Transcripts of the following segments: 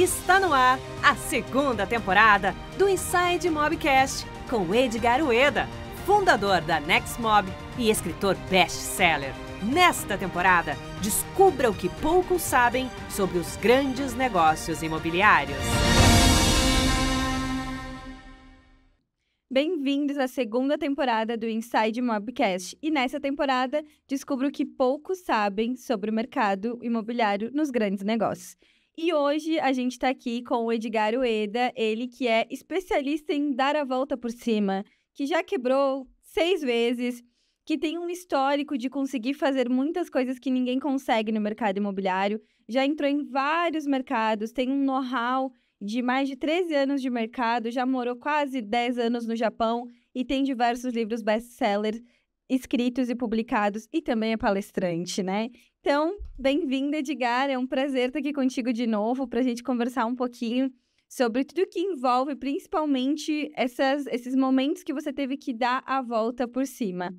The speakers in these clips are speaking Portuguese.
Está no ar a segunda temporada do Inside Mobcast com Edgar Ueda, fundador da Nextmob e escritor best-seller. Nesta temporada, descubra o que poucos sabem sobre os grandes negócios imobiliários. Bem-vindos à segunda temporada do Inside Mobcast. E nessa temporada, descubra o que poucos sabem sobre o mercado imobiliário nos grandes negócios. E hoje a gente está aqui com o Edgar Ueda, ele que é especialista em dar a volta por cima, que já quebrou 6 vezes, que tem um histórico de conseguir fazer muitas coisas que ninguém consegue no mercado imobiliário, já entrou em vários mercados, tem um know-how de mais de 13 anos de mercado, já morou quase 10 anos no Japão e tem diversos livros best-sellers escritos e publicados e também é palestrante, né? Então, bem-vindo, Edgar, é um prazer estar aqui contigo de novo para a gente conversar um pouquinho sobre tudo que envolve, principalmente esses momentos que você teve que dar a volta por cima.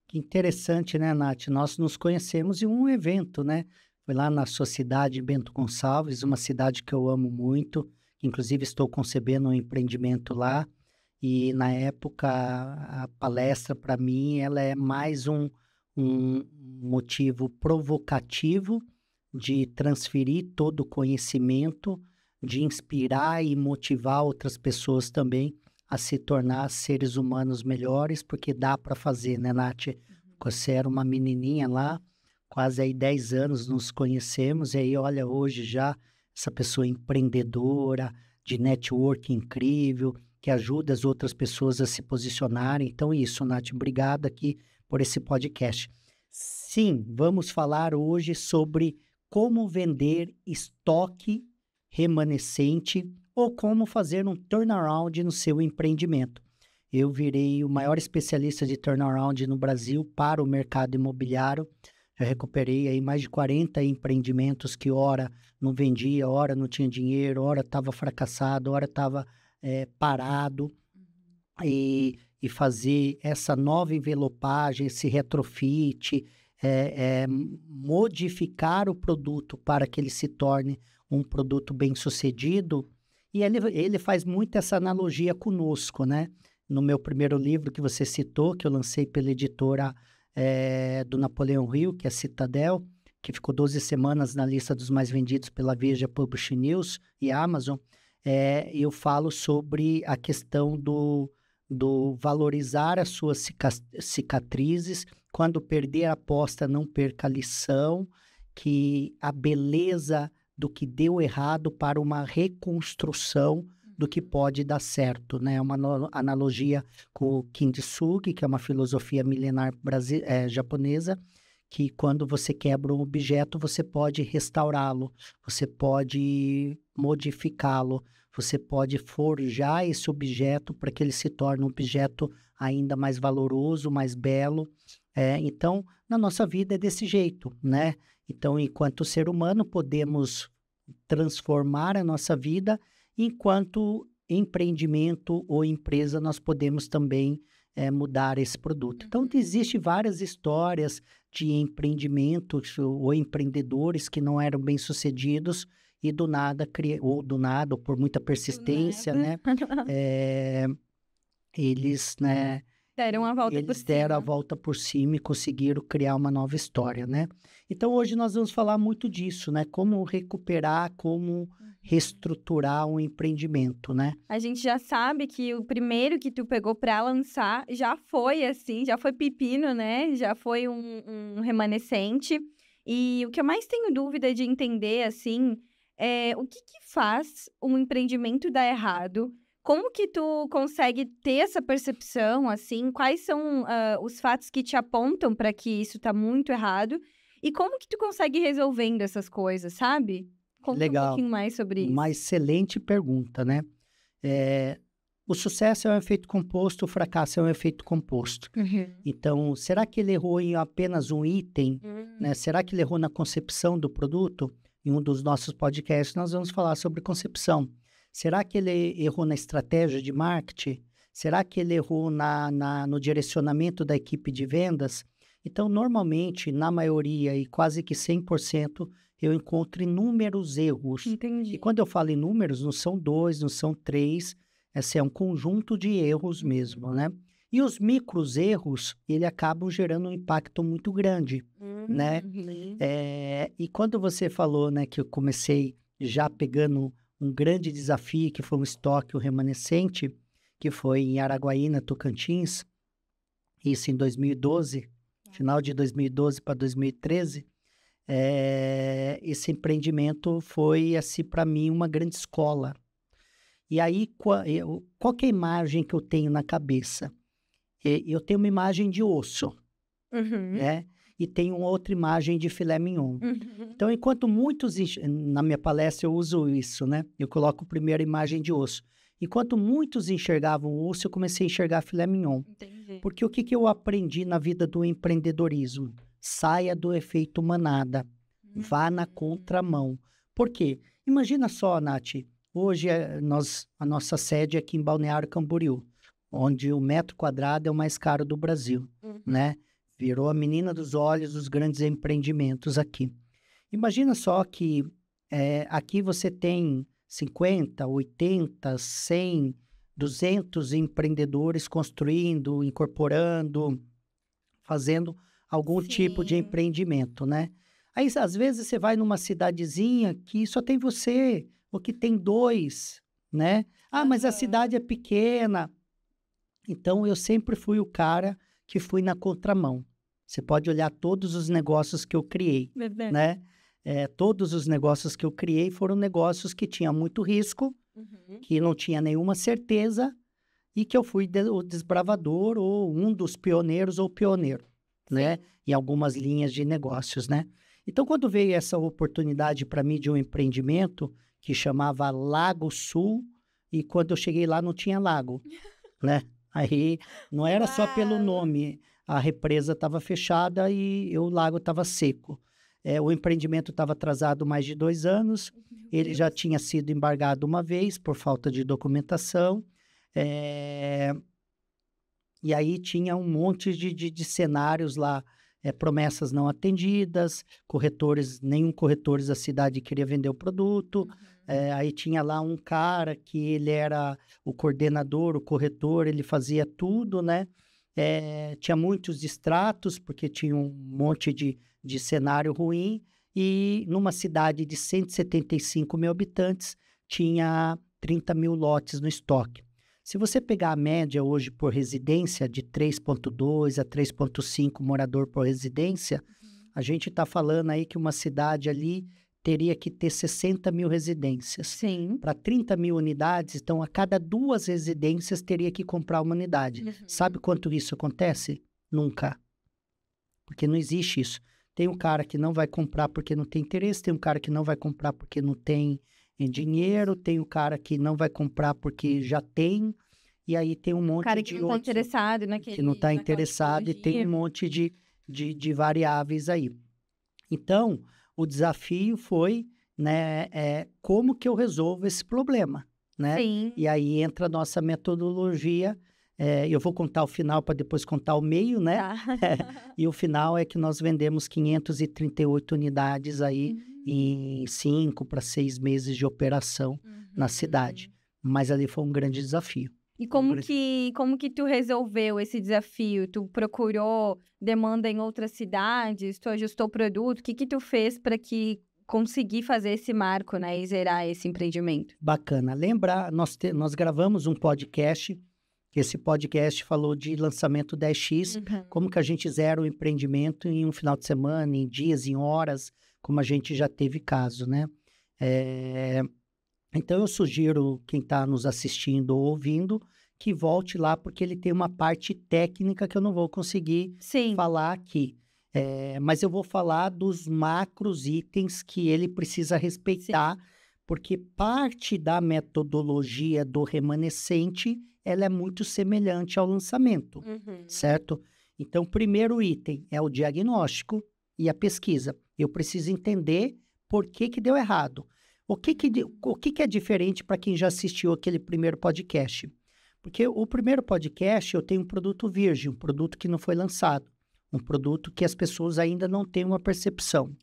Que interessante, né, Nath? Nós nos conhecemos em um evento, né? Foi lá na Sociedade Bento Gonçalves, uma cidade que eu amo muito. Inclusive, estou concebendo um empreendimento lá. E, na época, a palestra, para mim, ela é mais um motivo provocativo de transferir todo o conhecimento, de inspirar e motivar outras pessoas também a se tornar seres humanos melhores, porque dá para fazer, né, Nath? Você era uma menininha lá, quase aí 10 anos nos conhecemos, e aí, olha, hoje já essa pessoa empreendedora, de network incrível, que ajuda as outras pessoas a se posicionarem. Então, isso, Nath, obrigado aqui por esse podcast. Sim, vamos falar hoje sobre como vender estoque remanescente ou como fazer um turnaround no seu empreendimento. Eu virei o maior especialista de turnaround no Brasil para o mercado imobiliário. Eu recuperei aí mais de 40 empreendimentos que ora não vendia, ora não tinha dinheiro, ora estava fracassado, ora estava parado. E fazer essa nova envelopagem, esse retrofit, modificar o produto para que ele se torne um produto bem-sucedido. E ele faz muito essa analogia conosco, né? No meu primeiro livro que você citou, que eu lancei pela editora do Napoleão Hill, que é a Citadel, que ficou 12 semanas na lista dos mais vendidos pela Veja, Publishing News e Amazon, eu falo sobre a questão do valorizar as suas cicatrizes, quando perder a aposta, não perca a lição, que a beleza do que deu errado para uma reconstrução do que pode dar certo, né? Uma analogia com o Kintsugi, que é uma filosofia milenar japonesa, que quando você quebra um objeto, você pode restaurá-lo, você pode modificá-lo, você pode forjar esse objeto para que ele se torne um objeto ainda mais valoroso, mais belo. Então, na nossa vida é desse jeito, né? Então, enquanto ser humano, podemos transformar a nossa vida, enquanto empreendimento ou empresa, nós podemos também mudar esse produto. Então, existem várias histórias de empreendimentos ou empreendedores que não eram bem-sucedidos e do nada, ou por muita persistência, né? Eles, né? Deram a volta por cima e conseguiram criar uma nova história, né? Então, hoje nós vamos falar muito disso, né? Como recuperar, como reestruturar um empreendimento, né? A gente já sabe que o primeiro que tu pegou para lançar já foi assim, já foi pepino, né? Já foi um remanescente. E o que eu mais tenho dúvida de entender, assim, é o que faz um empreendimento dar errado? Como que tu consegue ter essa percepção, assim? Quais são os fatos que te apontam para que isso tá muito errado? E como que tu consegue ir resolvendo essas coisas, sabe? Conta Legal. Um pouquinho mais sobre isso. Uma excelente pergunta, né? O sucesso é um efeito composto, o fracasso é um efeito composto. Então, será que ele errou em apenas um item? Né? Será que ele errou na concepção do produto? Em um dos nossos podcasts, nós vamos falar sobre concepção. Será que ele errou na estratégia de marketing? Será que ele errou no direcionamento da equipe de vendas? Então, normalmente, na maioria e quase que 100%, eu encontro inúmeros erros. Entendi. E quando eu falo em números, não são 2, não são 3, é um conjunto de erros mesmo, né? E os micros erros, ele acabam gerando um impacto muito grande, né? E quando você falou, né, que eu comecei já pegando um grande desafio, que foi um estoque, o remanescente, que foi em Araguaína, Tocantins, isso em 2012, final de 2012 para 2013, esse empreendimento foi, assim, para mim, uma grande escola. E aí, qual que é a imagem que eu tenho na cabeça? Eu tenho uma imagem de osso, né? E tenho outra imagem de filé mignon. Então, enquanto muitos, na minha palestra eu uso isso, né? Eu coloco primeiro a imagem de osso. Enquanto muitos enxergavam o osso, eu comecei a enxergar filé mignon. Entendi. Porque o que eu aprendi na vida do empreendedorismo? Saia do efeito manada. Vá na contramão. Por quê? Imagina só, Nath, hoje a nossa sede é aqui em Balneário Camboriú, onde o metro quadrado é o mais caro do Brasil, né? Virou a menina dos olhos dos grandes empreendimentos aqui. Imagina só que aqui você tem 50, 80, 100, 200 empreendedores construindo, incorporando, fazendo algum tipo de empreendimento, né? Aí, às vezes, você vai numa cidadezinha que só tem você, ou que tem 2, né? Ah, mas a cidade é pequena. Então, eu sempre fui o cara que fui na contramão. Você pode olhar todos os negócios que eu criei, né? Todos os negócios que eu criei foram negócios que tinham muito risco, que não tinha nenhuma certeza e que eu fui o desbravador ou um dos pioneiros ou pioneiro, né? Em algumas linhas de negócios, né? Então, quando veio essa oportunidade para mim de um empreendimento que chamava Lago Sul, e quando eu cheguei lá não tinha lago, né? Aí não era só pelo nome, a represa estava fechada e o lago estava seco. O empreendimento estava atrasado mais de 2 anos, ele já tinha sido embargado uma vez por falta de documentação, e aí tinha um monte de cenários lá, promessas não atendidas, nenhum corretor da cidade queria vender o produto, aí tinha lá um cara que ele era o coordenador, o corretor, ele fazia tudo, né? Tinha muitos distratos, porque tinha um monte de cenário ruim, e numa cidade de 175 mil habitantes, tinha 30 mil lotes no estoque. Se você pegar a média hoje por residência, de 3,2 a 3,5 morador por residência, a gente está falando aí que uma cidade ali teria que ter 60 mil residências. Sim. Para 30 mil unidades, então a cada 2 residências teria que comprar uma unidade. Sabe quanto isso acontece? Nunca. Porque não existe isso. Tem um cara que não vai comprar porque não tem interesse, tem um cara que não vai comprar porque não tem dinheiro, tem um cara que não vai comprar porque já tem, e aí tem um monte Cara de que não está interessado naquele... que não está interessado, e tem um monte de variáveis aí. Então, o desafio foi, né, como que eu resolvo esse problema, né? Sim. E aí entra a nossa metodologia. Eu vou contar o final para depois contar o meio, né? Tá. E o final é que nós vendemos 538 unidades aí em 5 para 6 meses de operação na cidade. Mas ali foi um grande desafio. E como que tu resolveu esse desafio? Tu procurou demanda em outras cidades? Tu ajustou o produto? O que tu fez para que conseguir fazer esse marco, né? E zerar esse empreendimento? Bacana. Lembra, nós gravamos um podcast, que esse podcast falou de lançamento 10x, como que a gente zera o empreendimento em um final de semana, em dias, em horas, como a gente já teve caso, né? Então, eu sugiro quem está nos assistindo ou ouvindo que volte lá, porque ele tem uma parte técnica que eu não vou conseguir falar aqui. Mas eu vou falar dos macros itens que ele precisa respeitar, porque parte da metodologia do remanescente, ela é muito semelhante ao lançamento, certo? Então, o primeiro item é o diagnóstico e a pesquisa. Eu preciso entender por que deu errado. O que é diferente para quem já assistiu aquele primeiro podcast? Porque o primeiro podcast eu tenho um produto virgem, um produto que não foi lançado, um produto que as pessoas ainda não têm uma percepção.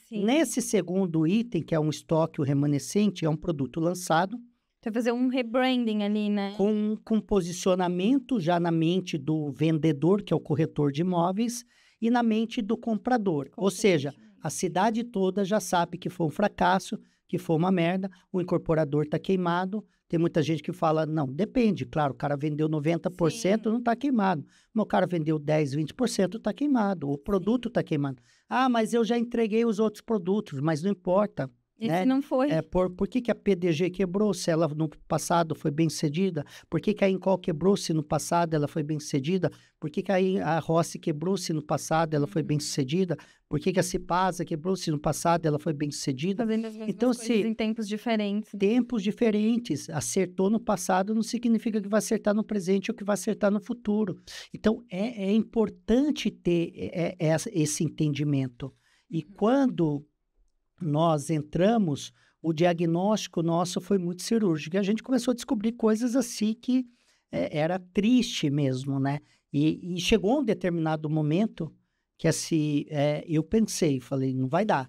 Sim. Nesse segundo item, que é um estoque, o remanescente, é um produto lançado, Vai fazer um rebranding ali, né? com posicionamento já na mente do vendedor, que é o corretor de imóveis, e na mente do comprador. Ou seja, a cidade toda já sabe que foi um fracasso, que foi uma merda, o incorporador está queimado. Tem muita gente que fala, não, depende, claro, o cara vendeu 90%, Sim. não está queimado. Mas o cara vendeu 10, 20%, está queimado, o produto está queimado. Ah, mas eu já entreguei os outros produtos, mas não importa. Esse Né? não foi. Por que que a PDG quebrou se ela no passado foi bem sucedida? Por que que a Incol quebrou se no passado ela foi bem sucedida? Por que que a Rossi quebrou se no passado ela foi bem sucedida? Por que que a Cipasa quebrou se no passado ela foi bem sucedida? Fazendo as mesmas Então, coisas em tempos diferentes. Tempos diferentes, acertou no passado não significa que vai acertar no presente ou que vai acertar no futuro. Então, é importante ter esse entendimento. E quando nós entramos, o diagnóstico nosso foi muito cirúrgico. E a gente começou a descobrir coisas assim que era triste mesmo, né? E chegou um determinado momento que assim, eu pensei, falei, não vai dar.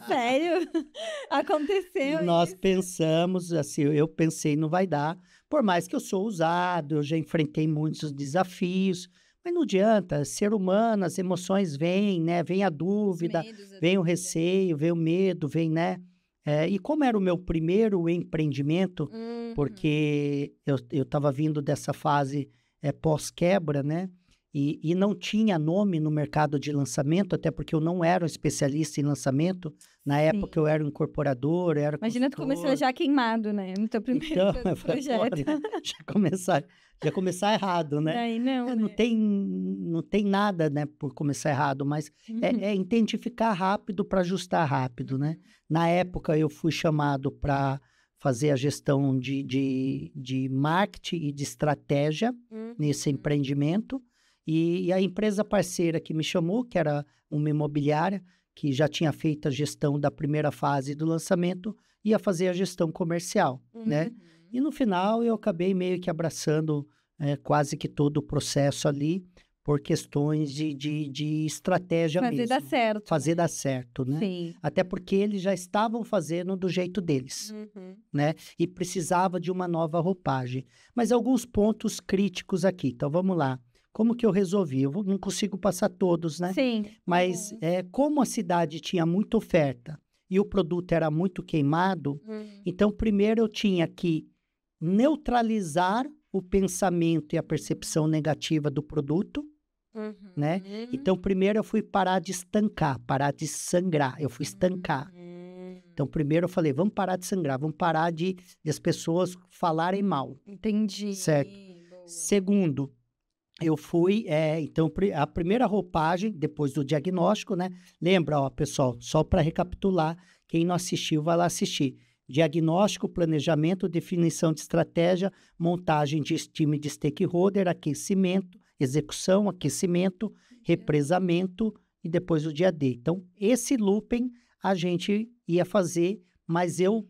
Sério? Aconteceu Nós isso? pensamos, assim, eu pensei, não vai dar. Por mais que eu sou ousado, eu já enfrentei muitos desafios, mas não adianta, ser humano, as emoções vêm, né? Vem a dúvida, vem o receio, vem o medo, vem, né? E como era o meu primeiro empreendimento, porque eu estava vindo dessa fase pós-quebra, né? E não tinha nome no mercado de lançamento, até porque eu não era um especialista em lançamento. Na época eu era um incorporador, eu era Imagina tu começou já queimado, né? No teu primeiro então, projeto. já começar errado, né? Daí não, Não né? não tem nada, né, por começar errado, mas é identificar rápido para ajustar rápido, né? Na época eu fui chamado para fazer a gestão de marketing e de estratégia nesse empreendimento. E a empresa parceira que me chamou, que era uma imobiliária, que já tinha feito a gestão da primeira fase do lançamento, ia fazer a gestão comercial, né? E no final eu acabei meio que abraçando quase que todo o processo ali, por questões de estratégia Fazer mesmo. dar certo. Fazer dar certo, né? Sim. Até porque eles já estavam fazendo do jeito deles, né? E precisava de uma nova roupagem. Mas alguns pontos críticos aqui, então vamos lá. Como que eu resolvi? Eu não consigo passar todos, né? Sim. Mas como a cidade tinha muita oferta e o produto era muito queimado, então primeiro eu tinha que neutralizar o pensamento e a percepção negativa do produto, né? Então primeiro eu fui parar de estancar, parar de sangrar, eu fui estancar. Então primeiro eu falei, vamos parar de sangrar, vamos parar de as pessoas falarem mal. Entendi. Certo. Segundo, eu fui, então, a primeira roupagem, depois do diagnóstico, né? Lembra, ó, pessoal, só para recapitular, quem não assistiu, vai lá assistir. Diagnóstico, planejamento, definição de estratégia, montagem de time de stakeholder, aquecimento, execução, aquecimento, represamento e depois o dia D. Então, esse looping a gente ia fazer, mas eu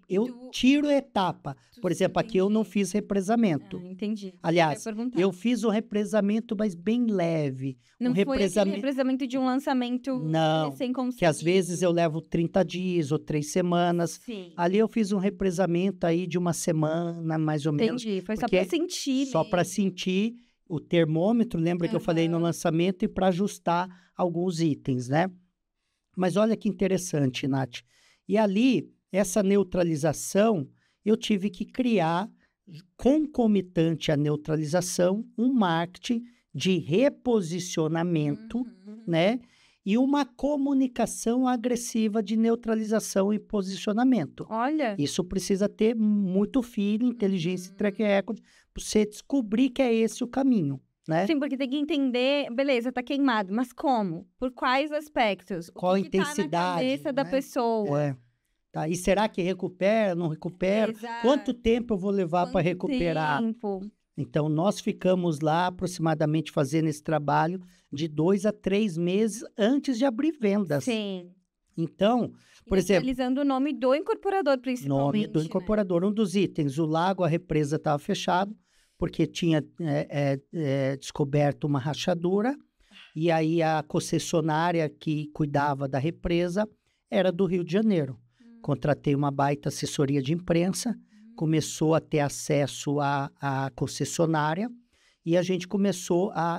tiro a etapa. Por exemplo, aqui eu não fiz represamento. Entendi. Aliás, eu fiz um represamento, mas bem leve. Não foi aquele represamento de um lançamento não, recém-concebido. que às vezes eu levo 30 dias ou 3 semanas. Sim. Ali eu fiz um represamento aí de uma semana, mais ou menos. Entendi, foi só para sentir. Só para sentir o termômetro, lembra que eu falei no lançamento, e para ajustar alguns itens, né? Mas olha que interessante, Nath. E ali, essa neutralização, eu tive que criar, concomitante à neutralização, um marketing de reposicionamento, né? E uma comunicação agressiva de neutralização e posicionamento. Olha. Isso precisa ter muito feeling, inteligência e track record para você descobrir que é esse o caminho, né? Sim, porque tem que entender, beleza, tá queimado, mas como? Por quais aspectos? Qual a que intensidade, tá na cabeça da pessoa? Tá, e será que recupera, não recupera? Exato. Quanto tempo eu vou levar para recuperar? Tempo? Então, nós ficamos lá aproximadamente fazendo esse trabalho de 2 a 3 meses antes de abrir vendas. Sim. Então, por exemplo... Utilizando o nome do incorporador, principalmente. Nome do incorporador. Um dos itens, o lago, a represa estava fechado, porque tinha descoberto uma rachadura, e aí a concessionária que cuidava da represa era do Rio de Janeiro. Contratei uma baita assessoria de imprensa, começou a ter acesso à concessionária e a gente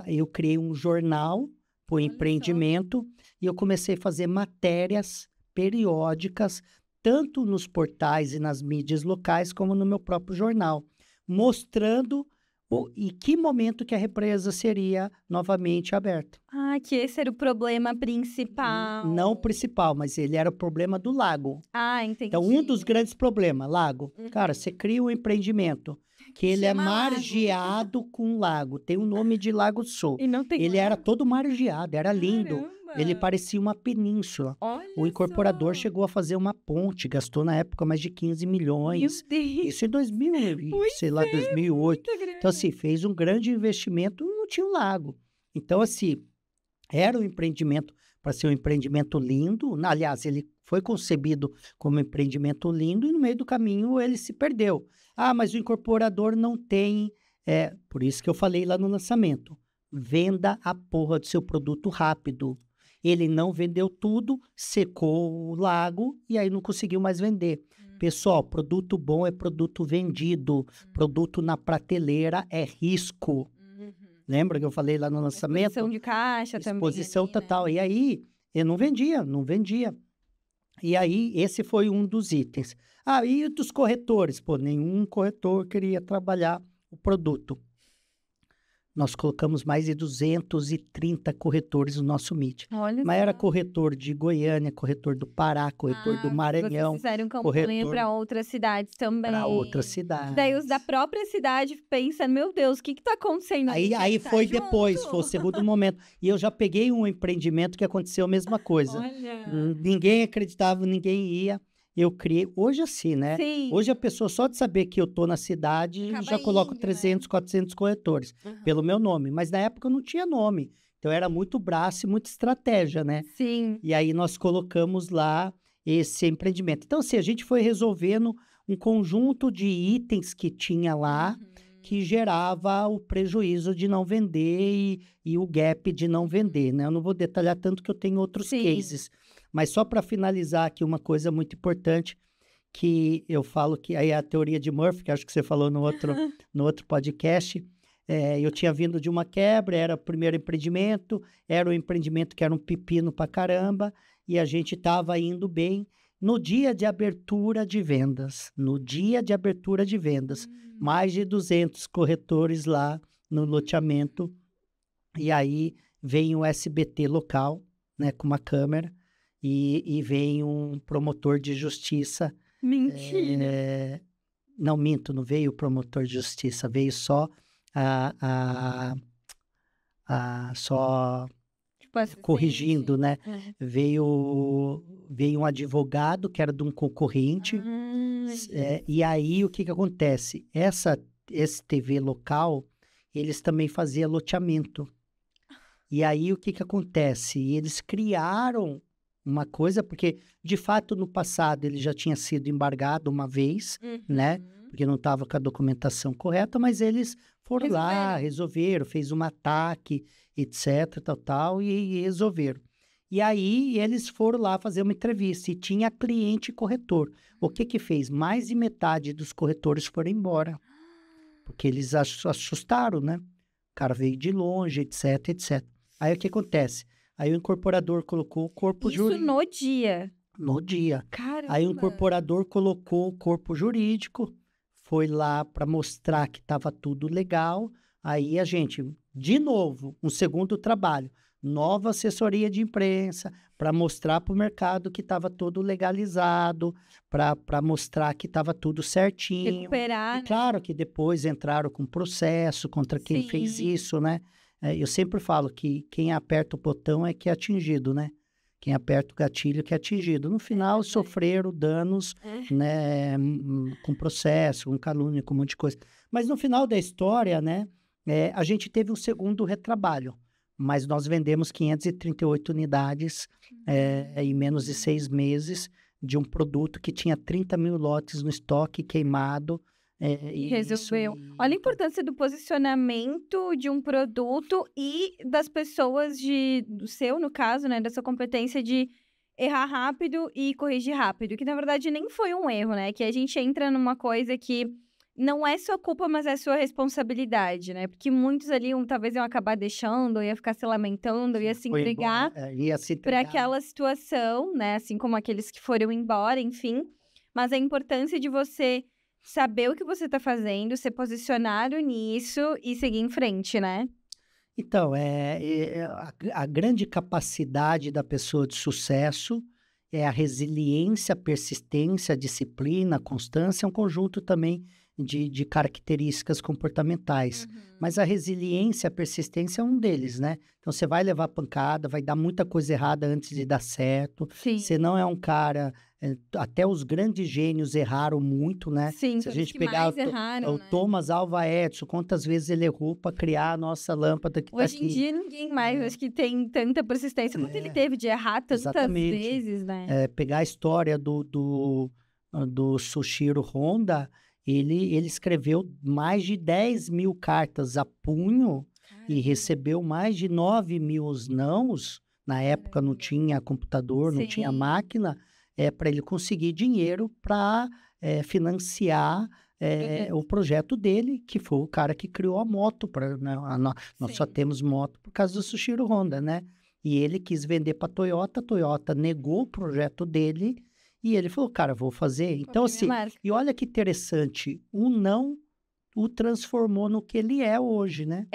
eu criei um jornal para o empreendimento e eu comecei a fazer matérias periódicas, tanto nos portais e nas mídias locais, como no meu próprio jornal, mostrando em que momento que a represa seria novamente aberta. Ah, que esse era o problema principal. Não o principal, mas ele era o problema do lago. Ah, entendi. Então, um dos grandes problemas, lago. Cara, você cria um empreendimento que ele é margeado com lago. Tem o nome de Lago Sul. E não tem Ele era todo margeado, era lindo. Caramba! Ele parecia uma península. Olha O incorporador só. chegou a fazer uma ponte, gastou na época mais de 15 milhões. Meu Deus! Isso em 2000, sei lá, 2008. Muito grande. Então, assim, fez um grande investimento e não tinha um lago. Então, assim, era um empreendimento para ser um empreendimento lindo. Aliás, ele foi concebido como um empreendimento lindo e no meio do caminho ele se perdeu. Ah, mas o incorporador não tem... por isso que eu falei lá no lançamento. Venda a porra do seu produto rápido. Ele não vendeu tudo, secou o lago e aí não conseguiu mais vender. Pessoal, produto bom é produto vendido. Produto na prateleira é risco. Lembra que eu falei lá no lançamento? Exposição de caixa também. Exposição ali, total. Né? E aí, eu não vendia. E aí, esse foi um dos itens. Ah, e dos corretores? Pô, nenhum corretor queria trabalhar o produto. Nós colocamos mais de 230 corretores no nosso Meet. Olha Mas era só. corretor de Goiânia, corretor do Pará, corretor do Maranhão, Vocês fizeram campanha corretor para outras cidades também. para outras cidades. Daí os da própria cidade pensam, meu Deus, o que tá acontecendo? Aí Tá foi junto. depois, foi o segundo momento. E eu já peguei um empreendimento que aconteceu a mesma coisa. Olha. Ninguém acreditava, ninguém ia. Eu criei, hoje assim, né? Sim. Hoje a pessoa só de saber que eu tô na cidade, Acaba já coloca indo, 300, 400 corretores pelo meu nome. Mas na época eu não tinha nome. Então era muito braço e muita estratégia, né? Sim. E aí nós colocamos lá esse empreendimento. Então, assim, a gente foi resolvendo um conjunto de itens que tinha lá que gerava o prejuízo de não vender e o gap de não vender, né? Eu não vou detalhar tanto que eu tenho outros Sim. cases. Mas só para finalizar aqui uma coisa muito importante que eu falo que aí é a teoria de Murphy, que acho que você falou no outro podcast. Eu tinha vindo de uma quebra, era o primeiro empreendimento, era um empreendimento que era um pepino pra caramba, e a gente estava indo bem no dia de abertura de vendas. Mais de 200 corretores lá no loteamento, e aí vem o SBT local, né, com uma câmera, e vem um promotor de justiça. Mentira. Não minto, não veio o promotor de justiça, veio só só Tipo, assistente. corrigindo, né? Veio um advogado que era de um concorrente. E aí, o que acontece? Esse TV local, eles também faziam loteamento. E aí, o que acontece? Eles criaram uma coisa, porque, de fato, no passado, ele já tinha sido embargado uma vez, né? Porque não estava com a documentação correta, mas eles foram lá, resolveram, fez um ataque, etc, tal, e resolveram. E aí, eles foram lá fazer uma entrevista, e tinha cliente corretor. O que fez? Mais de metade dos corretores foram embora, porque eles assustaram, né? O cara veio de longe, etc, etc. Aí, o que acontece? Aí, o incorporador colocou o corpo jurídico. Isso no dia? No dia. Caramba. Aí, o incorporador colocou o corpo jurídico, foi lá para mostrar que estava tudo legal. Aí, a gente, de novo, um segundo trabalho. Nova assessoria de imprensa, para mostrar para o mercado que estava tudo legalizado, para mostrar que estava tudo certinho. Recuperar. E claro que depois entraram com processo contra quem Sim. fez isso, né? Eu sempre falo que quem aperta o botão é que é atingido, né? Quem aperta o gatilho é que é atingido. No final, sofreram danos, né? Com processo, com calúnia, com um monte de coisa. Mas no final da história, né? A gente teve um segundo retrabalho. Mas nós vendemos 538 unidades em menos de 6 meses de um produto que tinha 30 mil lotes no estoque queimado. E resolveu. Olha a importância do posicionamento de um produto e das pessoas do seu, no caso, né, da sua competência de errar rápido e corrigir rápido, que na verdade nem foi um erro, né? Que a gente entra numa coisa que não é sua culpa, mas é sua responsabilidade, né? Porque muitos ali talvez iam acabar deixando, ou ia ficar se lamentando, ou ia se Foi entregar embora, ia se para entregar. aquela situação, né? Assim como aqueles que foram embora, enfim. Mas a importância de você saber o que você está fazendo, ser posicionado nisso e seguir em frente, né? Então, a grande capacidade da pessoa de sucesso é a resiliência, a persistência, a disciplina, a constância, é um conjunto também de características comportamentais. Mas a resiliência, a persistência é um deles, né? Então, você vai levar pancada, vai dar muita coisa errada antes de dar certo. Sim. Você não é um cara... até os grandes gênios erraram muito, né? Sim, Se a todos gente que pegar mais erraram, o né? Thomas Alva Edison, quantas vezes ele errou para criar a nossa lâmpada que está Hoje em aqui? dia, ninguém mais acho que tem tanta persistência quanto ele teve de errar tantas Exatamente. vezes, né? Pegar a história do Sushiro Honda, ele escreveu mais de 10 mil cartas a punho e recebeu mais de 9 mil nãos. Na época não tinha computador, não tinha Sim. máquina, para ele conseguir dinheiro para financiar o projeto dele, que foi o cara que criou a moto. Nós só Sim. temos moto por causa do Sushiro Honda, né? E ele quis vender para a Toyota negou o projeto dele e ele falou, cara, vou fazer. Então, assim, e olha que interessante, o não o transformou no que ele é hoje, né?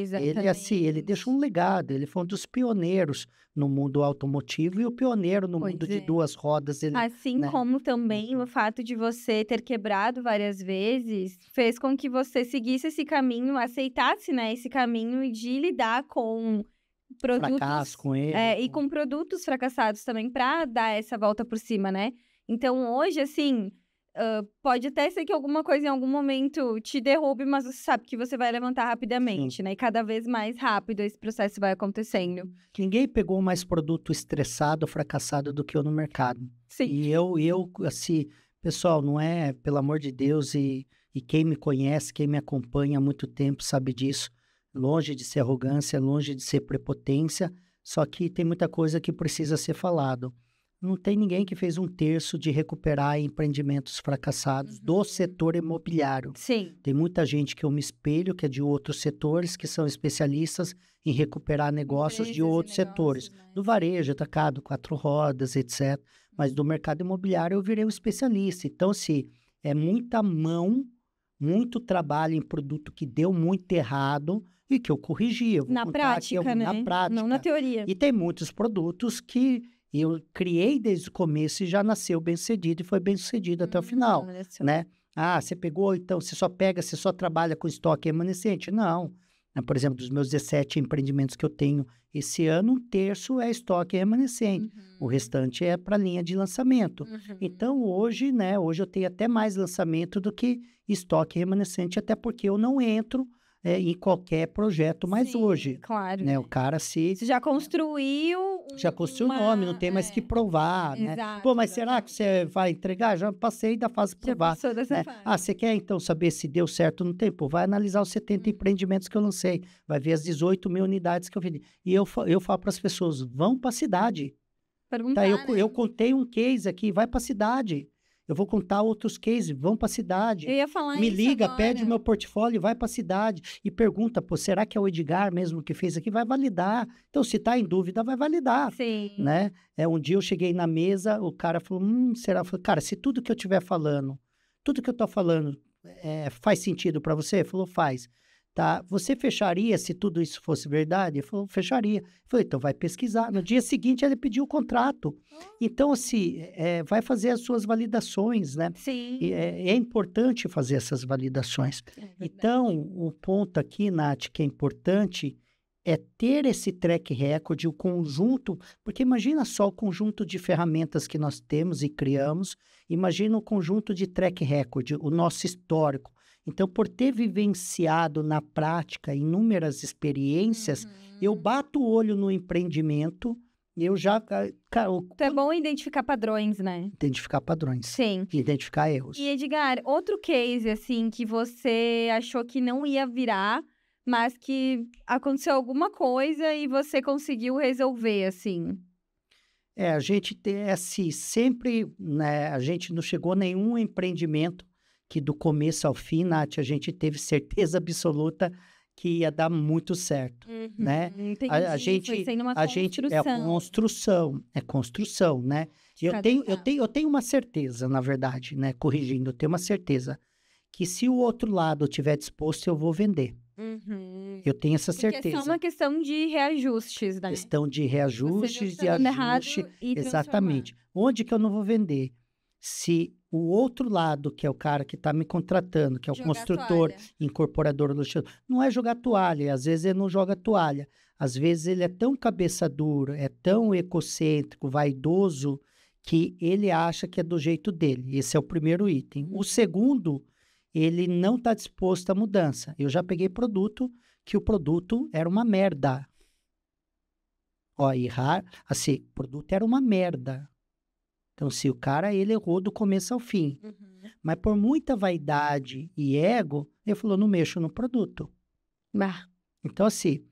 Exatamente. Ele, assim, ele deixou um legado, ele foi um dos pioneiros no mundo automotivo e o pioneiro no mundo de duas rodas. Ele, assim, né? como também o fato de você ter quebrado várias vezes fez com que você seguisse esse caminho, aceitasse, né, esse caminho de lidar com produtos... Fracasso com ele. E com produtos fracassados também, para dar essa volta por cima, né? Então, hoje, assim... pode até ser que alguma coisa em algum momento te derrube, mas você sabe que você vai levantar rapidamente, Sim. né? E cada vez mais rápido esse processo vai acontecendo. Ninguém pegou mais produto estressado, fracassado do que eu no mercado. Sim. E eu, assim, pessoal, não é, pelo amor de Deus, e quem me conhece, quem me acompanha há muito tempo sabe disso, longe de ser arrogância, longe de ser prepotência, só que tem muita coisa que precisa ser falado. Não tem ninguém que fez um terço de recuperar empreendimentos fracassados do setor imobiliário. Sim. Tem muita gente que eu me espelho, que é de outros setores, que são especialistas em recuperar negócios de outros setores. Né? Do varejo, atacado, 4 rodas, etc. Mas do mercado imobiliário eu virei um especialista. Então, assim, é muita mão, muito trabalho em produto que deu muito errado e que eu corrigi. Eu vou Na contar prática, aqui, né? na prática. Não na teoria. E tem muitos produtos que eu criei desde o começo e já nasceu bem-sucedido e foi bem-sucedido até o final, né? Ah, você pegou, então, você só trabalha com estoque remanescente? Não. Por exemplo, dos meus 17 empreendimentos que eu tenho esse ano, 1/3 é estoque remanescente. O restante é para linha de lançamento. Então, hoje, né, hoje eu tenho até mais lançamento do que estoque remanescente, até porque eu não entro em qualquer projeto mais hoje. Claro. Né? O cara Você já construiu... Já construiu o nome, não tem mais que provar, né? Exato, Pô, mas será que você vai entregar? Já passei da fase de provar. Já passou dessa né? fase. Ah, você quer então saber se deu certo ou não tem? Pô, vai analisar os 70 empreendimentos que eu lancei, vai ver as 18 mil unidades que eu vendi. E eu falo para as pessoas, vão para a cidade. Perguntar, Tá, eu contei um case aqui, vai para a cidade. Eu vou contar outros cases, vão para a cidade. Eu ia falar Me isso liga, agora. pede o meu portfólio, vai para a cidade e pergunta, pô, será que é o Edgar mesmo que fez aqui? Vai validar. Então, se está em dúvida, vai validar. Sim. Né? Um dia eu cheguei na mesa, o cara falou, será? Eu falei, cara, se tudo que eu estiver falando, tudo que eu estou falando faz sentido para você? Ele falou, faz. Tá, você fecharia se tudo isso fosse verdade? Ele falou, fecharia. Eu falei, então vai pesquisar. No dia seguinte, ele pediu o contrato. Então, assim, vai fazer as suas validações, né? Sim. E é importante fazer essas validações. Então, o ponto aqui, Nath, que é importante é ter esse track record, o conjunto, porque imagina só o conjunto de ferramentas que nós temos e criamos, imagina o conjunto de track record, o nosso histórico. Então, por ter vivenciado na prática inúmeras experiências, eu bato o olho no empreendimento, eu já... Então é bom identificar padrões, né? Identificar padrões. Sim. Identificar erros. E, Edgar, outro case, assim, que você achou que não ia virar, mas que aconteceu alguma coisa e você conseguiu resolver, assim? A gente tem assim, sempre, né, a gente não chegou a nenhum empreendimento que do começo ao fim, Nath, a gente teve certeza absoluta que ia dar muito certo, né? Entendi. A gente, Foi sendo uma a gente é construção, né? Eu tenho uma certeza, na verdade, né? Corrigindo, eu tenho uma certeza que se o outro lado estiver disposto, eu vou vender. Eu tenho essa Porque certeza. é só uma questão de reajustes, né? Questão de reajustes Você e dando errado ajuste. e Exatamente. Onde que eu não vou vender? Se o outro lado, que é o cara que está me contratando, que é o Jogar construtor, toalha. incorporador do chão, não é jogar toalha. Às vezes ele não joga toalha. Às vezes ele é tão cabeça dura, é tão egocêntrico, vaidoso, que ele acha que é do jeito dele. Esse é o primeiro item. O segundo, ele não está disposto à mudança. Eu já peguei produto que o produto era uma merda. Ó, assim, o produto era uma merda. Então, se o cara, ele errou do começo ao fim. Mas por muita vaidade e ego, ele falou, não mexo no produto. Bah. Então, assim,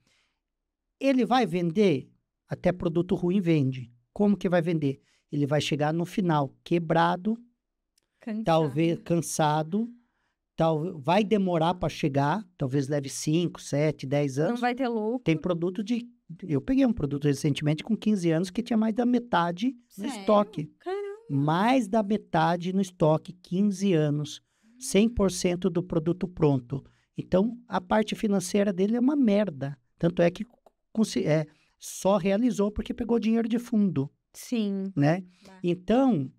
ele vai vender, até produto ruim vende. Como que vai vender? Ele vai chegar no final quebrado, talvez cansado, vai demorar para chegar, talvez leve 5, 7, 10 anos. Não vai ter lucro. Tem produto eu peguei um produto recentemente com 15 anos que tinha mais da metade no estoque. Caramba. Mais da metade no estoque, 15 anos. 100% do produto pronto. Então, a parte financeira dele é uma merda. Tanto é que só realizou porque pegou dinheiro de fundo. Sim. Né? Então,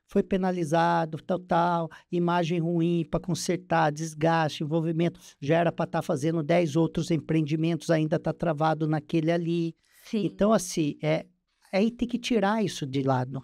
foi penalizado, tal, imagem ruim para consertar, desgaste, envolvimento. Já era para estar fazendo 10 outros empreendimentos, ainda está travado naquele ali. Sim. Então, assim, aí tem que tirar isso de lado,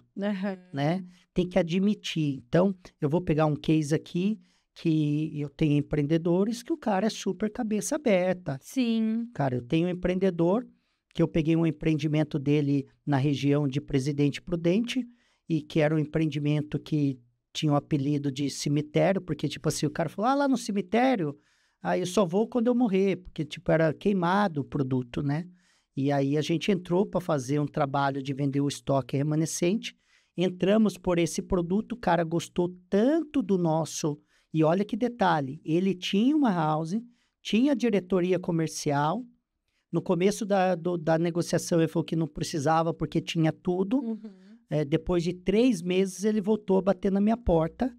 né? Tem que admitir. Então, eu vou pegar um case aqui que eu tenho empreendedores que o cara é super cabeça aberta. Sim. Cara, eu tenho um empreendedor que eu peguei um empreendimento dele na região de Presidente Prudente, e que era um empreendimento que tinha o apelido de cemitério, porque, tipo assim, o cara falou, lá no cemitério, aí eu só vou quando eu morrer, porque, tipo, era queimado o produto, né? E aí a gente entrou para fazer um trabalho de vender o estoque remanescente, entramos por esse produto, o cara gostou tanto do nosso, e olha que detalhe, ele tinha uma house, tinha diretoria comercial, no começo da negociação ele falou que não precisava porque tinha tudo, depois de 3 meses, ele voltou a bater na minha porta.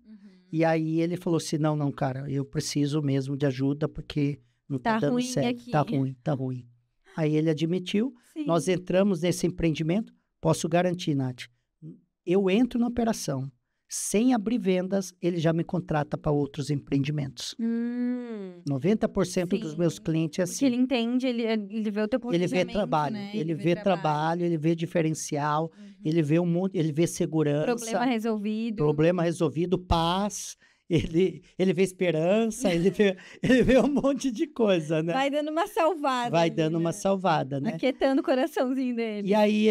E aí ele falou assim, não, cara, eu preciso mesmo de ajuda porque não tá dando certo. Aqui. Tá ruim. Aí ele admitiu. Sim. Nós entramos nesse empreendimento. Posso garantir, Nath, eu entro na operação. Sem abrir vendas, ele já me contrata para outros empreendimentos. 90% dos meus clientes é assim. Porque ele entende, ele vê o teu planejamento, ele vê trabalho, né? ele vê trabalho, ele vê diferencial, ele vê ele vê segurança. Problema resolvido, paz, ele vê esperança, ele vê um monte de coisa, né? Vai dando uma salvada. Uma salvada, né? Aquietando o coraçãozinho dele. E aí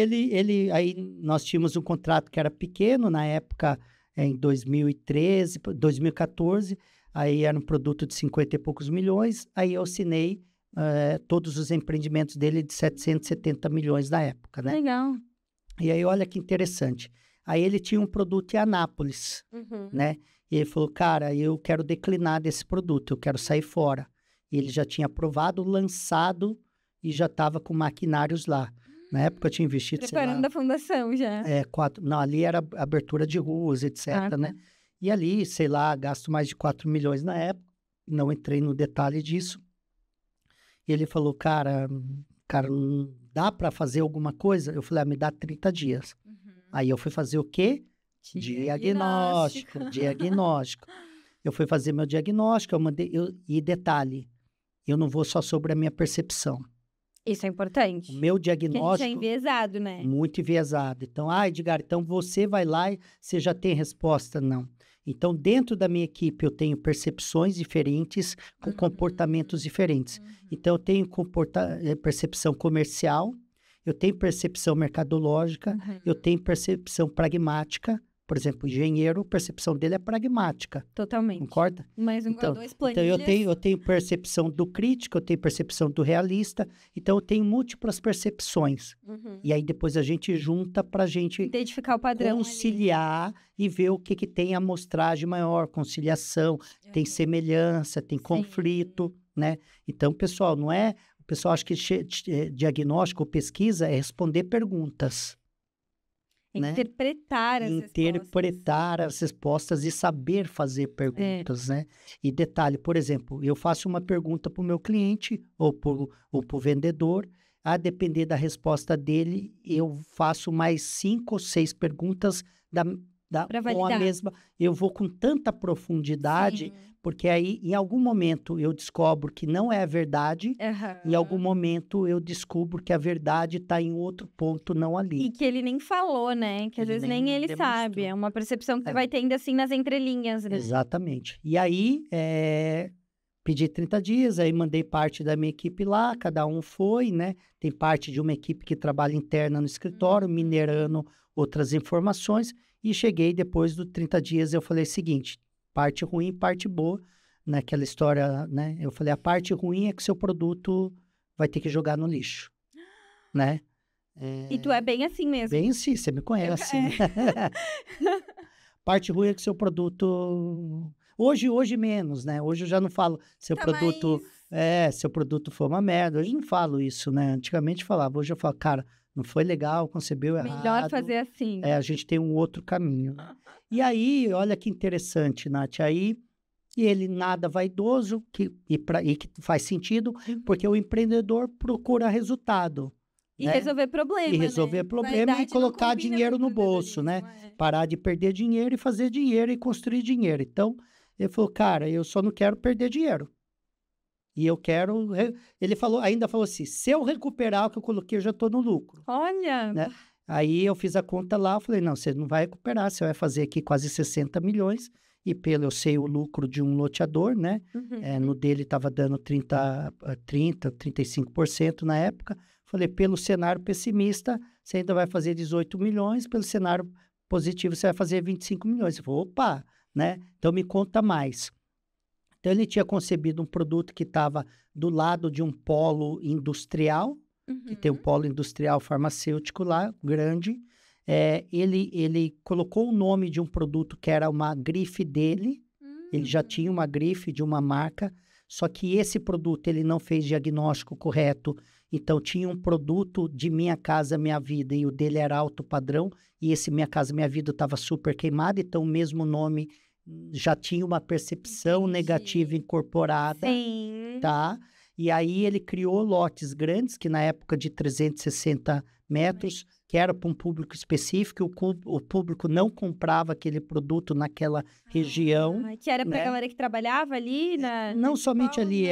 aí nós tínhamos um contrato que era pequeno, na época, em 2013, 2014, aí era um produto de 50 e poucos milhões, aí eu assinei todos os empreendimentos dele de 770 milhões na época, né? Legal. E aí, olha que interessante. Aí ele tinha um produto em Anápolis, né? E ele falou, cara, eu quero declinar desse produto, eu quero sair fora. E ele já tinha aprovado, lançado e já estava com maquinários lá. Na época eu tinha investido, preparando a fundação já. Não, ali era abertura de ruas, etc, né? E ali, sei lá, gasto mais de 4 milhões na época, não entrei no detalhe disso. E ele falou, cara, não dá para fazer alguma coisa? Eu falei, me dá 30 dias. Aí eu fui fazer o quê? Diagnóstico. Eu fui fazer meu diagnóstico, e detalhe, eu não vou só sobre a minha percepção. Isso é importante. O meu diagnóstico... Que a gente é enviesado, né? Muito enviesado. Então, Edgar, então você vai lá e você já tem resposta? Não. Então, dentro da minha equipe, eu tenho percepções diferentes, com comportamentos diferentes. Então, eu tenho percepção comercial, eu tenho percepção mercadológica, eu tenho percepção pragmática, Por exemplo, o engenheiro, a percepção dele é pragmática, Totalmente. concorda? Mais um Então, dois então planilhas. eu tenho percepção do crítico, eu tenho percepção do realista, então eu tenho múltiplas percepções. Uhum. E aí depois a gente junta para a gente Identificar o padrão ali. conciliar e ver o que, que tem amostragem maior, conciliação, tem semelhança, tem conflito, né? Então, pessoal, não é... O pessoal acha que diagnóstico ou pesquisa é responder perguntas. Né? Interpretar as Interpretar as respostas e saber fazer perguntas, né? E detalhe, por exemplo, eu faço uma pergunta para o meu cliente ou para o vendedor, a depender da resposta dele, eu faço mais 5 ou 6 perguntas com a mesma... Eu vou com tanta profundidade, Sim. porque aí, em algum momento, eu descobro que não é a verdade, em algum momento eu descubro que a verdade está em outro ponto, não ali. E que ele nem falou, né? Que às vezes nem ele demonstrou. sabe. É uma percepção que você vai tendo assim nas entrelinhas, né? Exatamente. E aí, pedi 30 dias, aí mandei parte da minha equipe lá, cada um foi, né? Tem parte de uma equipe que trabalha interna no escritório, minerando outras informações, e cheguei depois dos 30 dias, eu falei o seguinte, parte ruim, parte boa, naquela história, né? Eu falei, a parte ruim é que seu produto vai ter que jogar no lixo, né? E tu é bem assim mesmo. Bem sim, você me conhece. Né? Parte ruim é que seu produto... Hoje menos, né? Hoje eu já não falo seu produto... seu produto foi uma merda. Hoje eu não falo isso, né? Antigamente falava, hoje eu falo, cara, não foi legal, concebeu errado. Melhor fazer assim. A gente tem um outro caminho. Né? E aí, olha que interessante, Nath, aí ele nada vaidoso, que faz sentido, porque o empreendedor procura resultado. E né? resolver problema, E resolver problema e colocar dinheiro no bolso, né? Parar de perder dinheiro e fazer dinheiro e construir dinheiro. Então, ele falou, cara, eu só não quero perder dinheiro. E eu quero... Ele ainda falou assim, se eu recuperar o que eu coloquei, eu já estou no lucro. Olha! Né? Aí eu fiz a conta lá, eu falei, não, você não vai recuperar, você vai fazer aqui quase 60 milhões, e eu sei o lucro de um loteador, né? No dele estava dando 35% na época. Falei, pelo cenário pessimista, você ainda vai fazer 18 milhões, pelo cenário positivo, você vai fazer 25 milhões. Eu falei, opa, né? Então me conta mais. Então ele tinha concebido um produto que estava do lado de um polo industrial, que tem um polo industrial farmacêutico lá, grande. Ele colocou o nome de um produto que era uma grife dele, ele já tinha uma grife de uma marca, só que esse produto ele não fez diagnóstico correto, então tinha um produto de Minha Casa Minha Vida e o dele era alto padrão, e esse Minha Casa Minha Vida estava super queimado, então o mesmo nome já tinha uma percepção negativa incorporada, tá? E aí ele criou lotes grandes, que na época de 360 metros, que era para um público específico, o público não comprava aquele produto naquela região. Que era para a né? galera que trabalhava ali Não somente ali,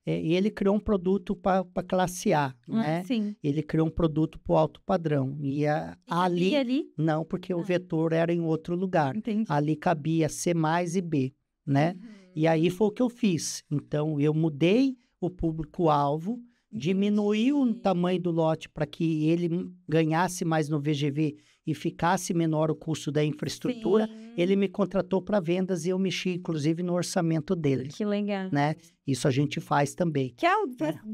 e ele criou um produto para classe A, né? Sim. Ele criou um produto para o alto padrão. E ali? Não, porque o vetor era em outro lugar. Entendi. Ali cabia C+, e B, né? E aí foi o que eu fiz. Então, eu mudei o público-alvo, diminuiu o tamanho do lote para que ele ganhasse mais no VGV e ficasse menor o custo da infraestrutura. Sim. Ele me contratou para vendas e eu mexi, inclusive, no orçamento dele. Que legal. Né? Isso a gente faz também. Que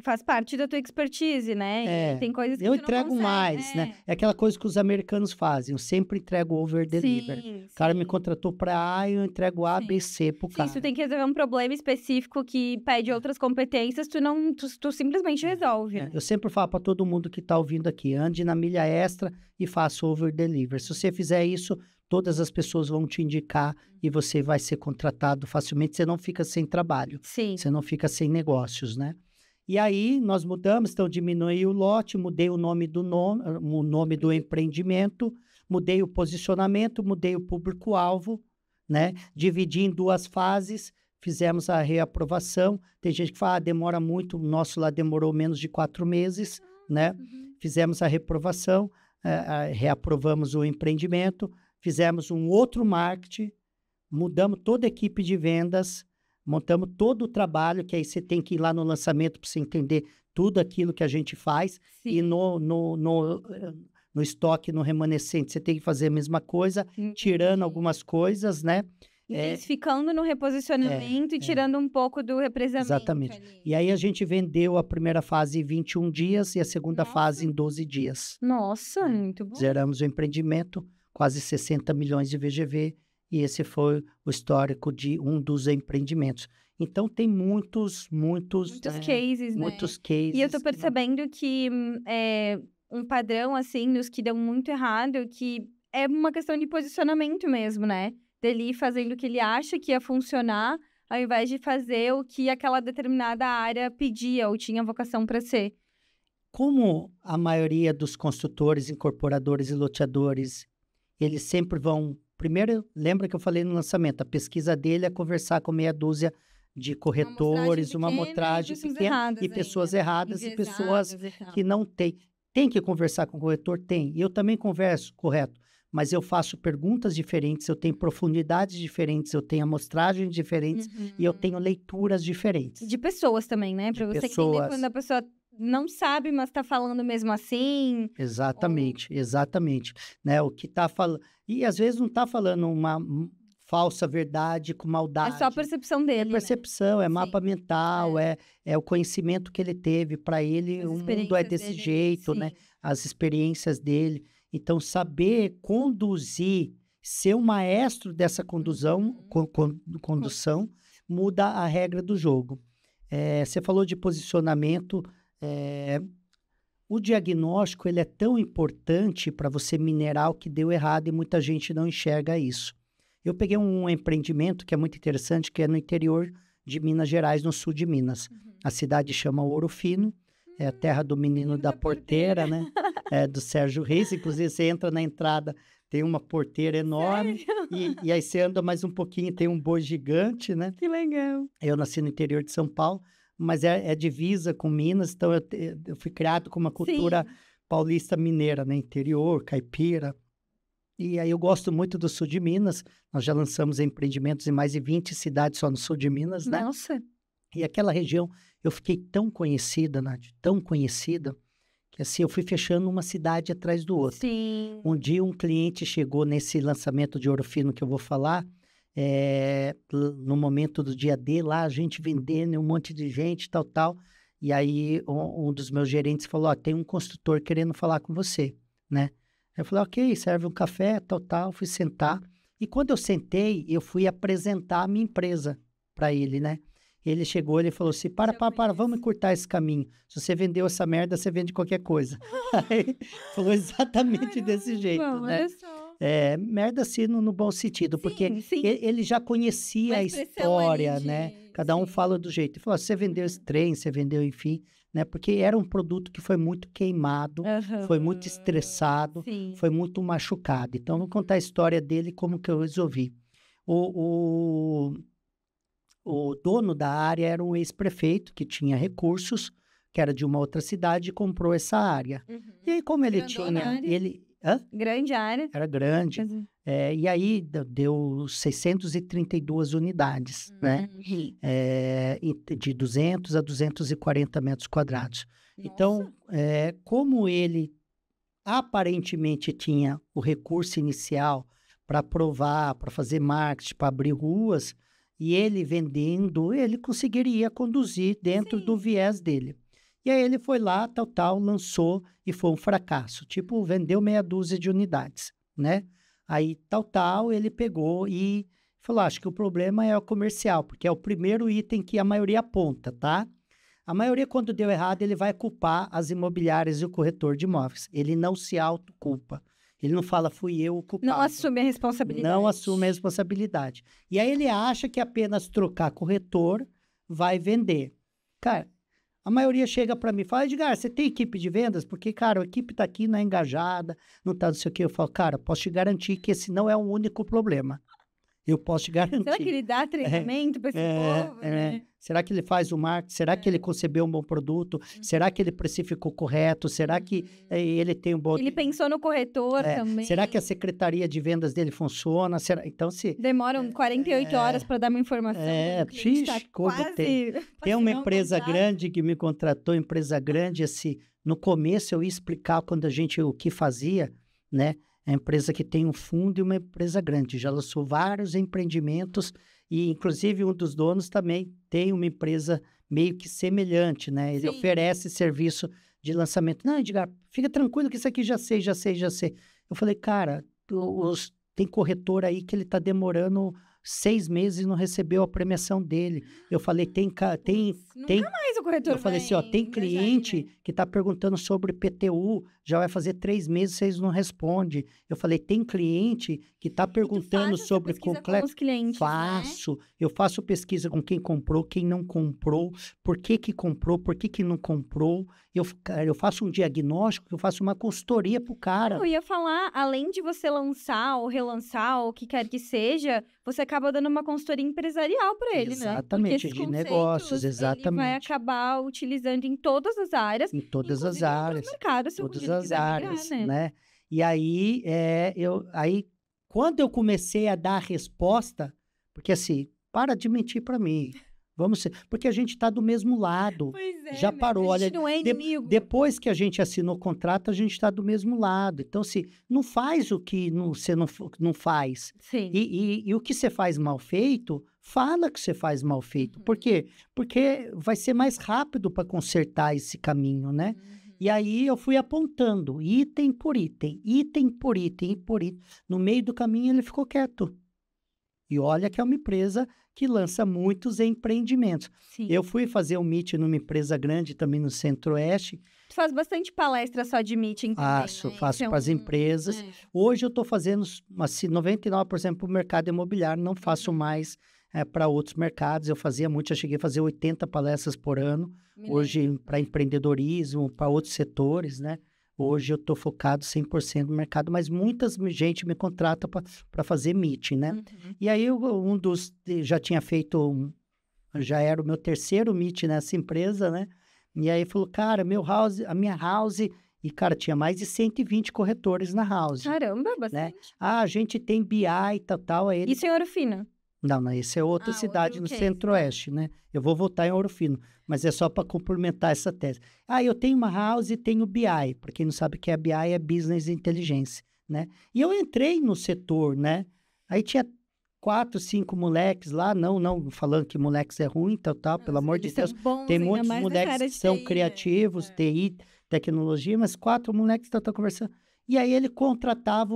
faz parte da tua expertise, né? Tem coisas que eu tu entrego não consegue, mais, né? É aquela coisa que os americanos fazem. Eu sempre entrego over-deliver. O cara me contratou para A e eu entrego A, B, C pro cara. Se tu tem que resolver um problema específico que pede outras competências, tu simplesmente resolve. Eu sempre falo para todo mundo que está ouvindo aqui, ande na milha extra e faça over-deliver. Se você fizer isso, todas as pessoas vão te indicar e você vai ser contratado facilmente. Você não fica sem trabalho. Sim. Você não fica sem negócios, né? E aí, nós mudamos, então diminuí o lote, mudei o nome do empreendimento, mudei o posicionamento, mudei o público-alvo, né? Dividi em 2 fases, fizemos a reaprovação. Tem gente que fala, demora muito, o nosso lá demorou menos de 4 meses, né? Fizemos a reprovação, reaprovamos o empreendimento, fizemos um outro marketing, mudamos toda a equipe de vendas, montamos todo o trabalho, que aí você tem que ir lá no lançamento para você entender tudo aquilo que a gente faz. Sim. E no estoque, no remanescente, você tem que fazer a mesma coisa, tirando algumas coisas, né? Ficando no reposicionamento e tirando um pouco do represamento. Exatamente. Ali. E aí a gente vendeu a primeira fase em 21 dias e a segunda fase em 12 dias. Nossa, muito bom. Zeramos o empreendimento, quase 60 milhões de VGV, e esse foi o histórico de um dos empreendimentos. Então, tem muitos cases, né? Muitos cases. E eu tô percebendo que um padrão, assim, nos que deu muito errado, que é uma questão de posicionamento mesmo, né? Dele ir fazendo o que ele acha que ia funcionar, ao invés de fazer o que aquela determinada área pedia ou tinha vocação para ser. Como a maioria dos construtores, incorporadores e loteadores, eles sempre vão... Primeiro, lembra que eu falei no lançamento, a pesquisa dele é conversar com meia dúzia de corretores, uma amostragem pequena e pessoas erradas e pessoas que não têm. Tem que conversar com o corretor? Tem. E eu também converso, correto. Mas eu faço perguntas diferentes, eu tenho profundidades diferentes, eu tenho amostragens diferentes e eu tenho leituras diferentes. De pessoas também, né? Para você entender quando a pessoa não sabe, mas está falando mesmo assim. Exatamente, exatamente. Né? O que está falando... E às vezes não está falando uma falsa verdade com maldade. É só a percepção dele, É percepção, né? é mapa mental, é o conhecimento que ele teve. Para ele, o mundo é desse jeito, né? As experiências dele. Então, saber conduzir, ser o maestro dessa condução, muda a regra do jogo. Você falou de posicionamento. O diagnóstico ele é tão importante para você minerar o que deu errado e muita gente não enxerga isso. Eu peguei um empreendimento que é muito interessante, que é no interior de Minas Gerais, no sul de Minas. A cidade chama Ouro Fino, é a terra do menino da porteira, né? Do Sérgio Reis. Inclusive, você entra na entrada, tem uma porteira enorme. E aí você anda mais um pouquinho, tem um boi gigante, né? Que legal. Eu nasci no interior de São Paulo, mas é divisa com Minas, então eu fui criado com uma cultura paulista mineira, né? Interior, caipira. E aí eu gosto muito do sul de Minas. Nós já lançamos empreendimentos em mais de 20 cidades só no sul de Minas, né? Nossa! E aquela região, eu fiquei tão conhecida, Nath, tão conhecida, que assim, eu fui fechando uma cidade atrás do outro. Sim. Um dia um cliente chegou nesse lançamento de Ouro Fino que eu vou falar, no momento do dia D, lá a gente vendendo, um monte de gente, tal. E aí um dos meus gerentes falou, tem um construtor querendo falar com você, né? Eu falei, ok, serve um café, tal, fui sentar. E quando eu sentei, eu fui apresentar a minha empresa para ele, né? Ele chegou, ele falou assim, para, vamos encurtar esse caminho. Se você vendeu essa merda, você vende qualquer coisa. Aí, falou exatamente desse jeito, né? Olha só. Merda assim no bom sentido, porque ele já conhecia a história, né? Cada um fala do jeito. Ele falou, você vendeu esse trem, você vendeu, enfim, né? Porque era um produto que foi muito queimado, foi muito estressado, foi muito machucado. Então, vou contar a história dele, como que eu resolvi. O dono da área era um ex-prefeito que tinha recursos, que era de uma outra cidade, e comprou essa área. E aí, como ele tinha... Grande área. Era grande. E aí, deu 632 unidades, né? De 200 a 240 metros quadrados. Nossa. Então, como ele aparentemente tinha o recurso inicial para provar, para fazer marketing, para abrir ruas... E ele vendendo, ele conseguiria conduzir dentro do viés dele. E aí ele foi lá, lançou e foi um fracasso. Tipo, vendeu meia dúzia de unidades, né? Aí, ele pegou e falou, acho que o problema é o comercial, porque é o primeiro item que a maioria aponta, tá? A maioria, quando deu errado, ele vai culpar as imobiliárias e o corretor de imóveis. Ele não se autoculpa. Ele não fala, fui eu o culpado. Não assume a responsabilidade. Não assume a responsabilidade. E aí ele acha que apenas trocar corretor vai vender. Cara, a maioria chega para mim e fala, Edgar, você tem equipe de vendas? Porque, cara, a equipe tá aqui, não é engajada, não tá não sei o quê. Eu falo, cara, posso te garantir que esse não é o único problema. Eu posso te garantir. Será que ele dá treinamento para esse povo? Né? Será que ele faz o marketing? Será que ele concebeu um bom produto? Será que ele precificou correto? Será que ele tem um bom... Ele pensou no corretor também. Será que a secretaria de vendas dele funciona? Então, se... Demoram 48 horas para dar uma informação. Tem uma empresa grande que me contratou, empresa grande, assim, no começo eu ia explicar o que fazia, né? É uma empresa que tem um fundo e uma empresa grande. Já lançou vários empreendimentos e, inclusive, um dos donos também tem uma empresa meio que semelhante, né? Ele oferece serviço de lançamento. Não, Edgar, fica tranquilo que isso aqui já sei. Eu falei, cara, tem corretor aí que ele está demorando 6 meses e não recebeu a premiação dele. Eu falei, Nunca mais o corretor Eu falei assim, ó, tem cliente que está perguntando sobre PTU, já vai fazer 3 meses, vocês não respondem. Eu falei, tem cliente que está perguntando sobre complexo. Faço. Né? Eu faço pesquisa com quem comprou, quem não comprou, por que comprou, por que não comprou. Eu faço um diagnóstico, eu faço uma consultoria pro cara. Eu ia falar, além de você lançar ou relançar, ou o que quer que seja, você acaba dando uma consultoria empresarial para ele, exatamente, né? De negócios, exatamente. Ele vai acabar utilizando em todas as áreas. Em todas as áreas. Mercados, todas as áreas, né? E aí, quando eu comecei a dar a resposta, porque assim, para de mentir para mim. Porque a gente está do mesmo lado. Pois é, já parou, a gente não é inimigo. Depois que a gente assinou o contrato, a gente está do mesmo lado. Então, assim, não faz o que você não faz. Sim. E o que você faz mal feito, fala que você faz mal feito. Por quê? Porque vai ser mais rápido para consertar esse caminho, né? E aí eu fui apontando, item por item. No meio do caminho ele ficou quieto. E olha que é uma empresa que lança muitos empreendimentos. Sim. Eu fui fazer um meeting numa empresa grande também no Centro-Oeste. Tu faz bastante palestra só de meeting também, Faço para as empresas. Hoje eu estou fazendo assim, 99% para o mercado imobiliário, não faço mais para outros mercados. Eu fazia muito, eu cheguei a fazer 80 palestras por ano. Hoje para empreendedorismo, para outros setores, né? Hoje eu estou focado 100% no mercado, mas muita gente me contrata para fazer meeting, né? E aí já tinha feito, já era o meu 3º meeting nessa empresa, né? E aí falou, cara, a minha house, e cara, tinha mais de 120 corretores na house. Caramba, bastante. Né? A gente tem BI e tal. Aí Isso em Ouro Fino? Não, esse é outra cidade no Centro-Oeste, né? Eu vou voltar em Ouro Fino, mas é só para complementar essa tese. Eu tenho uma house e tenho BI. Para quem não sabe o que é BI, é Business Intelligence, né? E eu entrei no setor, né? Aí tinha 4, 5 moleques lá, não falando que moleques é ruim, tal, pelo amor de Deus. Tem muitos moleques que são criativos, TI, tecnologia, mas 4 moleques estão conversando. E aí ele comprava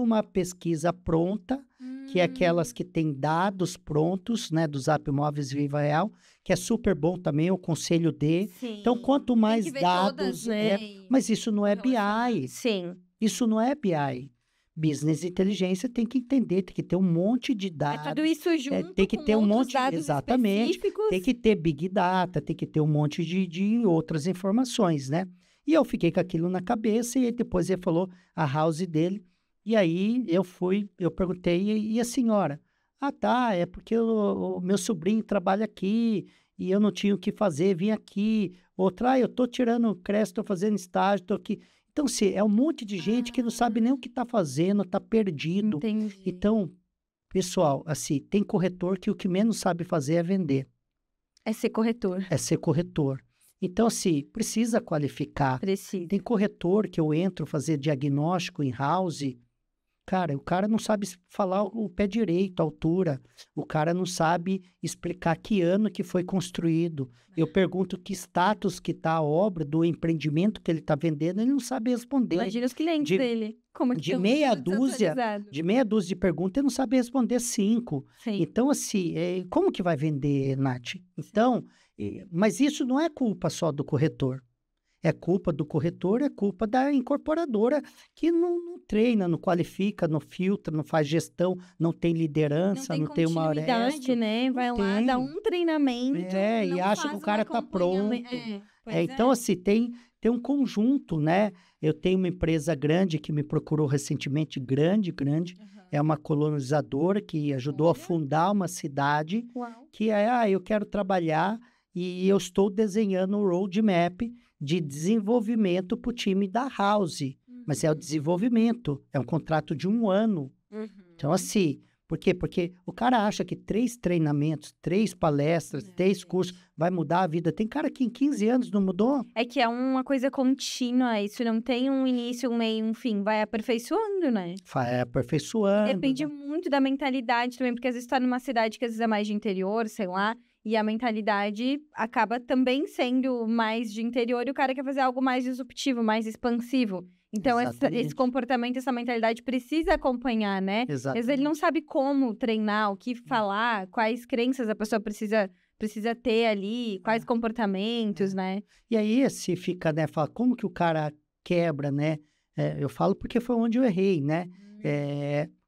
uma pesquisa pronta, que é aquelas que tem dados prontos, né, do Zap Móveis Viva Real, que é super bom também, o conselho de. Sim. Então, quanto mais dados... Todas, né? Mas isso não é BI. Sim. Isso não é BI. Business Inteligência tem que entender, tem que ter um monte de dados. É tudo isso junto tem que ter um monte, dados específicos. Tem que ter Big Data, tem que ter um monte de outras informações, né? E eu fiquei com aquilo na cabeça e depois ele falou a house dele. E aí eu perguntei, e a senhora? É porque o meu sobrinho trabalha aqui e eu não tinha o que fazer, vim aqui. Outra, eu estou tirando crédito, estou fazendo estágio, estou aqui. Então, é um monte de gente que não sabe nem o que está fazendo, está perdido. Entendi. Então, pessoal, assim, tem corretor que o que menos sabe fazer é vender. É ser corretor. Então, assim, precisa qualificar. Precisa. Tem corretor que eu entro fazer diagnóstico em house. Cara, o cara não sabe falar o pé direito, a altura. O cara não sabe explicar que ano que foi construído. Eu pergunto que status que está a obra do empreendimento que ele está vendendo, ele não sabe responder. Imagina os clientes dele. Como que de meia dúzia de perguntas, ele não sabe responder 5. Sim. Então, assim, como que vai vender, Nath? Então, mas isso não é culpa só do corretor. É culpa do corretor, é culpa da incorporadora que não treina, não qualifica, não filtra, não faz gestão, não tem liderança, não tem uma continuidade, né? Vai lá, dá um treinamento. E acha que o cara está pronto. Então, assim, tem um conjunto, né? Eu tenho uma empresa grande que me procurou recentemente, grande. é uma colonizadora que ajudou a Olha. fundar uma cidade Uau. que eu quero trabalhar e eu estou desenhando um roadmap de desenvolvimento para o time da House. Mas é o desenvolvimento, é um contrato de 1 ano. Então, assim, por quê? Porque o cara acha que 3 treinamentos, 3 palestras, 3 cursos vai mudar a vida. Tem cara que em 15 anos não mudou. É que é uma coisa contínua, isso não tem um início, um meio, um fim, vai aperfeiçoando, né? Vai aperfeiçoando. Depende né? muito da mentalidade também, porque às vezes tá numa cidade que às vezes é mais de interior, sei lá, e a mentalidade acaba também sendo mais de interior e o cara quer fazer algo mais disruptivo, mais expansivo. Então, esse Exatamente. comportamento, essa mentalidade precisa acompanhar, né? Às vezes ele não Exatamente. sabe como treinar, o que falar, quais crenças a pessoa precisa ter ali, quais comportamentos, né? E aí, se fica, né, fala, como que o cara quebra, né? Eu falo porque foi onde eu errei, né?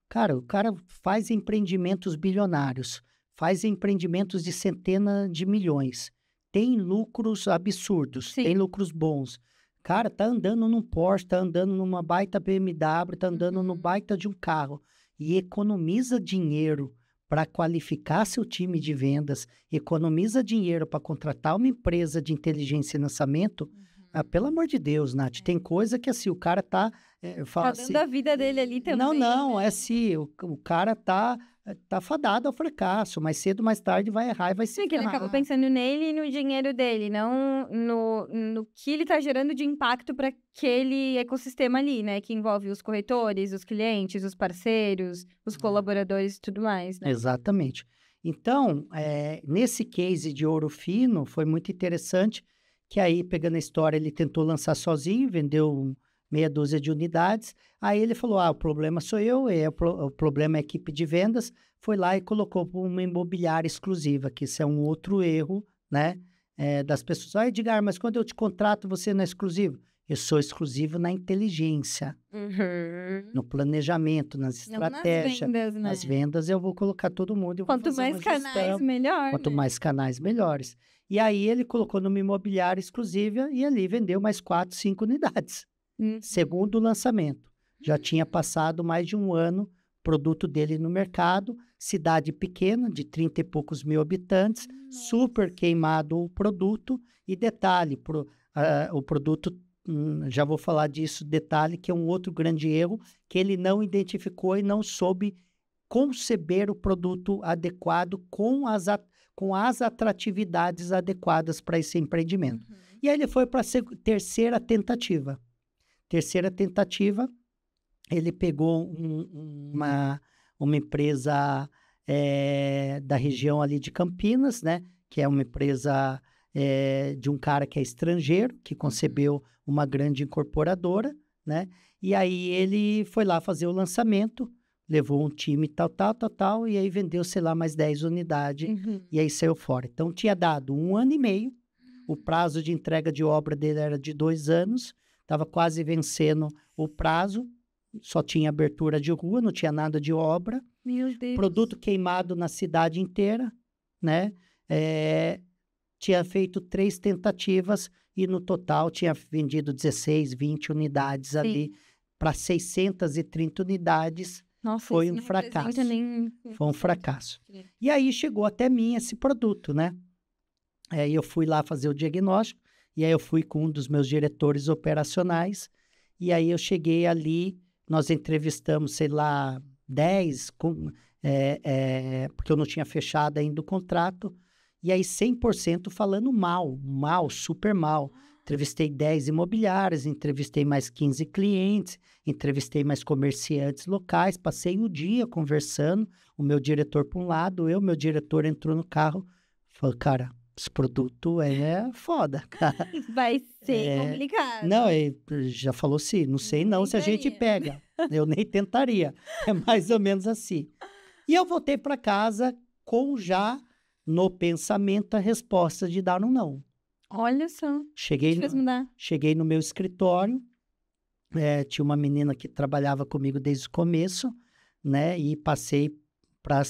Cara, o cara faz empreendimentos bilionários, faz empreendimentos de centenas de milhões, tem lucros absurdos, Sim. tem lucros bons. Cara, tá andando num Porsche, tá andando numa baita BMW, tá andando no baita de um carro e economiza dinheiro para qualificar seu time de vendas, economiza dinheiro para contratar uma empresa de inteligência e lançamento. Pelo amor de Deus, Nath, tem coisa que assim, o cara tá... fala Tá assim, dando a vida dele ali também. não, né? é assim, o cara tá fadado ao fracasso, mais cedo ou mais tarde vai errar e vai se Sim, que ele acaba ferrar. pensando nele e no dinheiro dele, não no que ele tá gerando de impacto para aquele ecossistema ali, né? Que envolve os corretores, os clientes, os parceiros, os colaboradores e tudo mais, né? Exatamente. Então, nesse case de ouro fino, foi muito interessante que aí, pegando a história, ele tentou lançar sozinho, vendeu meia dúzia de unidades. Aí ele falou, o problema sou eu, o problema é a equipe de vendas. Foi lá e colocou para uma imobiliária exclusiva, que isso é um outro erro, né? Das pessoas. Edgar, mas quando eu te contrato, você não é exclusivo? Eu sou exclusivo na inteligência, no planejamento, nas Não nas estratégias. vendas, né? Nas vendas eu vou colocar todo mundo. Eu vou Quanto fazer mais uma canais, gestão. melhor. Quanto né? mais canais, melhores. E aí ele colocou numa imobiliária exclusiva e ali vendeu mais 4, 5 unidades. Segundo o lançamento. Já tinha passado mais de 1 ano produto dele no mercado, cidade pequena, de 30 e poucos mil habitantes, super queimado o produto. E detalhe, o produto, já vou falar disso, detalhe que é um outro grande erro, que ele não identificou e não soube conceber o produto adequado com as atratividades adequadas para esse empreendimento. E aí ele foi para a terceira tentativa. Terceira tentativa, ele pegou uma empresa da região ali de Campinas, né? Que é uma empresa de um cara que é estrangeiro, que concebeu uma grande incorporadora, né? E aí ele foi lá fazer o lançamento, levou um time tal, e aí vendeu, sei lá, mais 10 unidades, e aí saiu fora. Então, tinha dado 1 ano e meio, o prazo de entrega de obra dele era de 2 anos, estava quase vencendo o prazo, só tinha abertura de rua, não tinha nada de obra. Meu Deus. Produto queimado na cidade inteira, né? Tinha feito 3 tentativas e no total tinha vendido 16, 20 unidades ali para 630 unidades. Nossa, Foi isso um não fracasso. representa nem... Foi um fracasso. E aí chegou até mim esse produto, né? Aí eu fui lá fazer o diagnóstico, e aí eu fui com um dos meus diretores operacionais, e aí eu cheguei ali, nós entrevistamos, sei lá, 10, porque eu não tinha fechado ainda o contrato, e aí 100% falando mal, super mal. Entrevistei 10 imobiliárias, entrevistei mais 15 clientes, entrevistei mais comerciantes locais, passei o dia conversando, o meu diretor para um lado, meu diretor entrou no carro, falou, cara, esse produto é foda, cara. Vai ser complicado. Não, ele já falou assim, não sei não se a gente pega, eu nem tentaria, é mais ou menos assim. E eu voltei para casa com já no pensamento a resposta de dar um não. Olha só. Cheguei no meu escritório, tinha uma menina que trabalhava comigo desde o começo, né? E passei para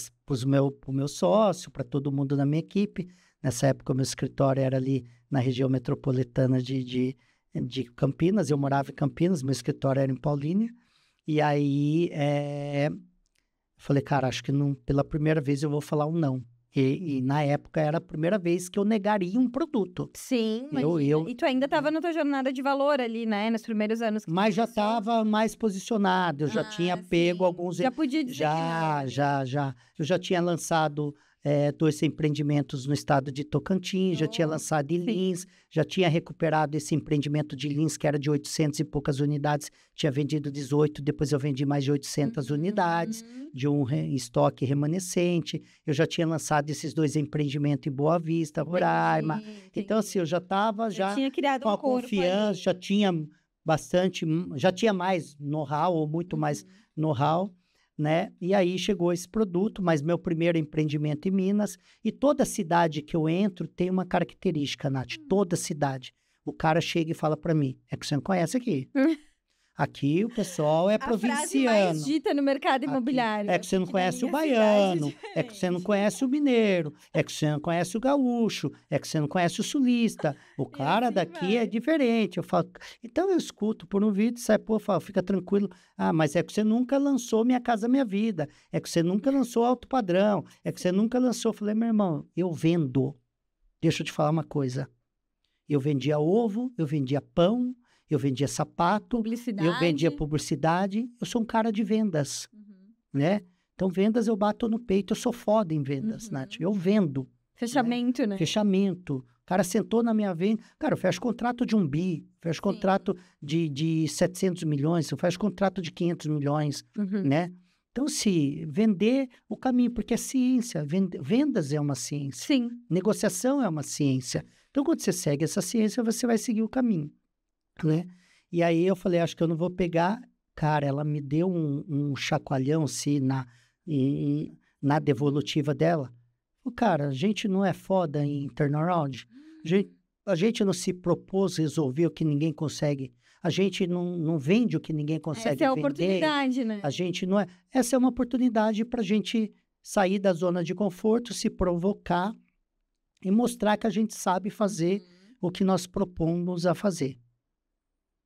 o meu sócio, para todo mundo da minha equipe. Nessa época, o meu escritório era ali na região metropolitana de Campinas. Eu morava em Campinas, meu escritório era em Paulínia. E aí, Eu falei, cara, acho que não, pela primeira vez eu vou falar um não. E na época era a primeira vez que eu negaria um produto. Sim, Eu- E tu ainda estava na tua jornada de valor ali, né? Nos primeiros anos que Mas tu já começou. estava mais posicionado, eu já tinha pego sim. alguns... Já podia dizer que não. Já. Eu já tinha lançado 2 empreendimentos no estado de Tocantins, já tinha Oh, lançado em sim. Lins, já tinha recuperado esse empreendimento de Lins, que era de 800 e poucas unidades, tinha vendido 18, depois eu vendi mais de 800 unidades, de um estoque remanescente. Eu já tinha lançado esses 2 empreendimentos em Boa Vista, Roraima. Então, assim, eu já estava Já tinha criado com um a corpo confiança, ali. já tinha bastante, já tinha mais know-how, ou muito mais know-how, né? E aí chegou esse produto, mas meu primeiro empreendimento em Minas, e toda cidade que eu entro tem uma característica, Nath, toda cidade. O cara chega e fala para mim, é que você não conhece aqui. Aqui o pessoal é A frase mais provinciano. dita no mercado Aqui. imobiliário. É que você não na conhece o minha cidade é baiano, é que você não diferente. conhece o mineiro, é que você não conhece o gaúcho, é que você não conhece o sulista. O cara assim daqui é vai. diferente. Eu falo, então eu escuto por um vídeo, sai, pô, eu falo, fica tranquilo. Ah, mas é que você nunca lançou Minha Casa Minha Vida, é que você nunca lançou Alto Padrão, é que você nunca lançou. Eu falei, meu irmão, eu vendo. Deixa eu te falar uma coisa. Eu vendia ovo, eu vendia pão, eu vendia sapato, Publicidade. eu vendia publicidade. Eu sou um cara de vendas, né? Então, vendas eu bato no peito. Eu sou foda em vendas, Nath. Eu vendo. Fechamento, né? Fechamento. O cara sentou na minha venda. Cara, eu fecho contrato de 1 bi, fecho contrato de 700 milhões, eu fecho contrato de 500 milhões, né? Então, se vender o caminho, porque é ciência. Vendas é uma ciência. Sim. Negociação é uma ciência. Então, quando você segue essa ciência, você vai seguir o caminho, né? E aí eu falei, acho que eu não vou pegar. Cara, ela me deu um chacoalhão, assim, na devolutiva dela. Cara, a gente não é foda em turnaround. A gente não se propôs resolver o que ninguém consegue. A gente não vende o que ninguém consegue Essa é a vender. oportunidade, né? A gente não é... Essa é uma oportunidade para a gente sair da zona de conforto, se provocar e mostrar que a gente sabe fazer o que nós propomos a fazer.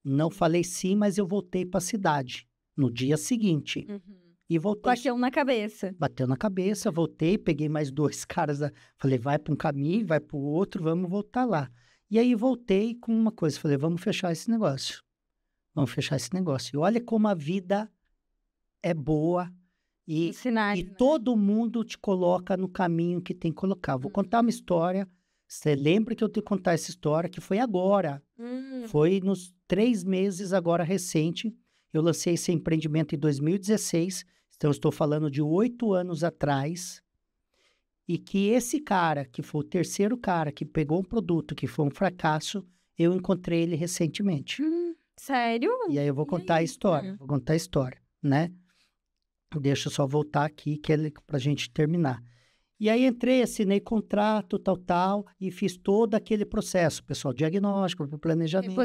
Não falei sim, mas eu voltei para a cidade no dia seguinte. E voltei. Bateu na cabeça. Bateu na cabeça, voltei, peguei mais 2 caras, falei, vai para um caminho, vai para o outro, vamos voltar lá. E aí voltei com uma coisa, falei, vamos fechar esse negócio. Vamos fechar esse negócio. E olha como a vida é boa e Cenário, né? todo mundo te coloca no caminho que tem que colocar. Vou contar uma história. Você lembra que eu te contar essa história, que foi agora. Foi nos 3 meses agora recente. Eu lancei esse empreendimento em 2016. Então, eu estou falando de 8 anos atrás. E que esse cara, que foi o terceiro cara que pegou um produto que foi um fracasso, eu encontrei ele recentemente. Sério? E aí eu vou contar a história. Vou contar a história, né? Deixa eu só voltar aqui, que é pra gente terminar. E aí entrei, assinei contrato, tal, e fiz todo aquele processo, pessoal, diagnóstico, planejamento.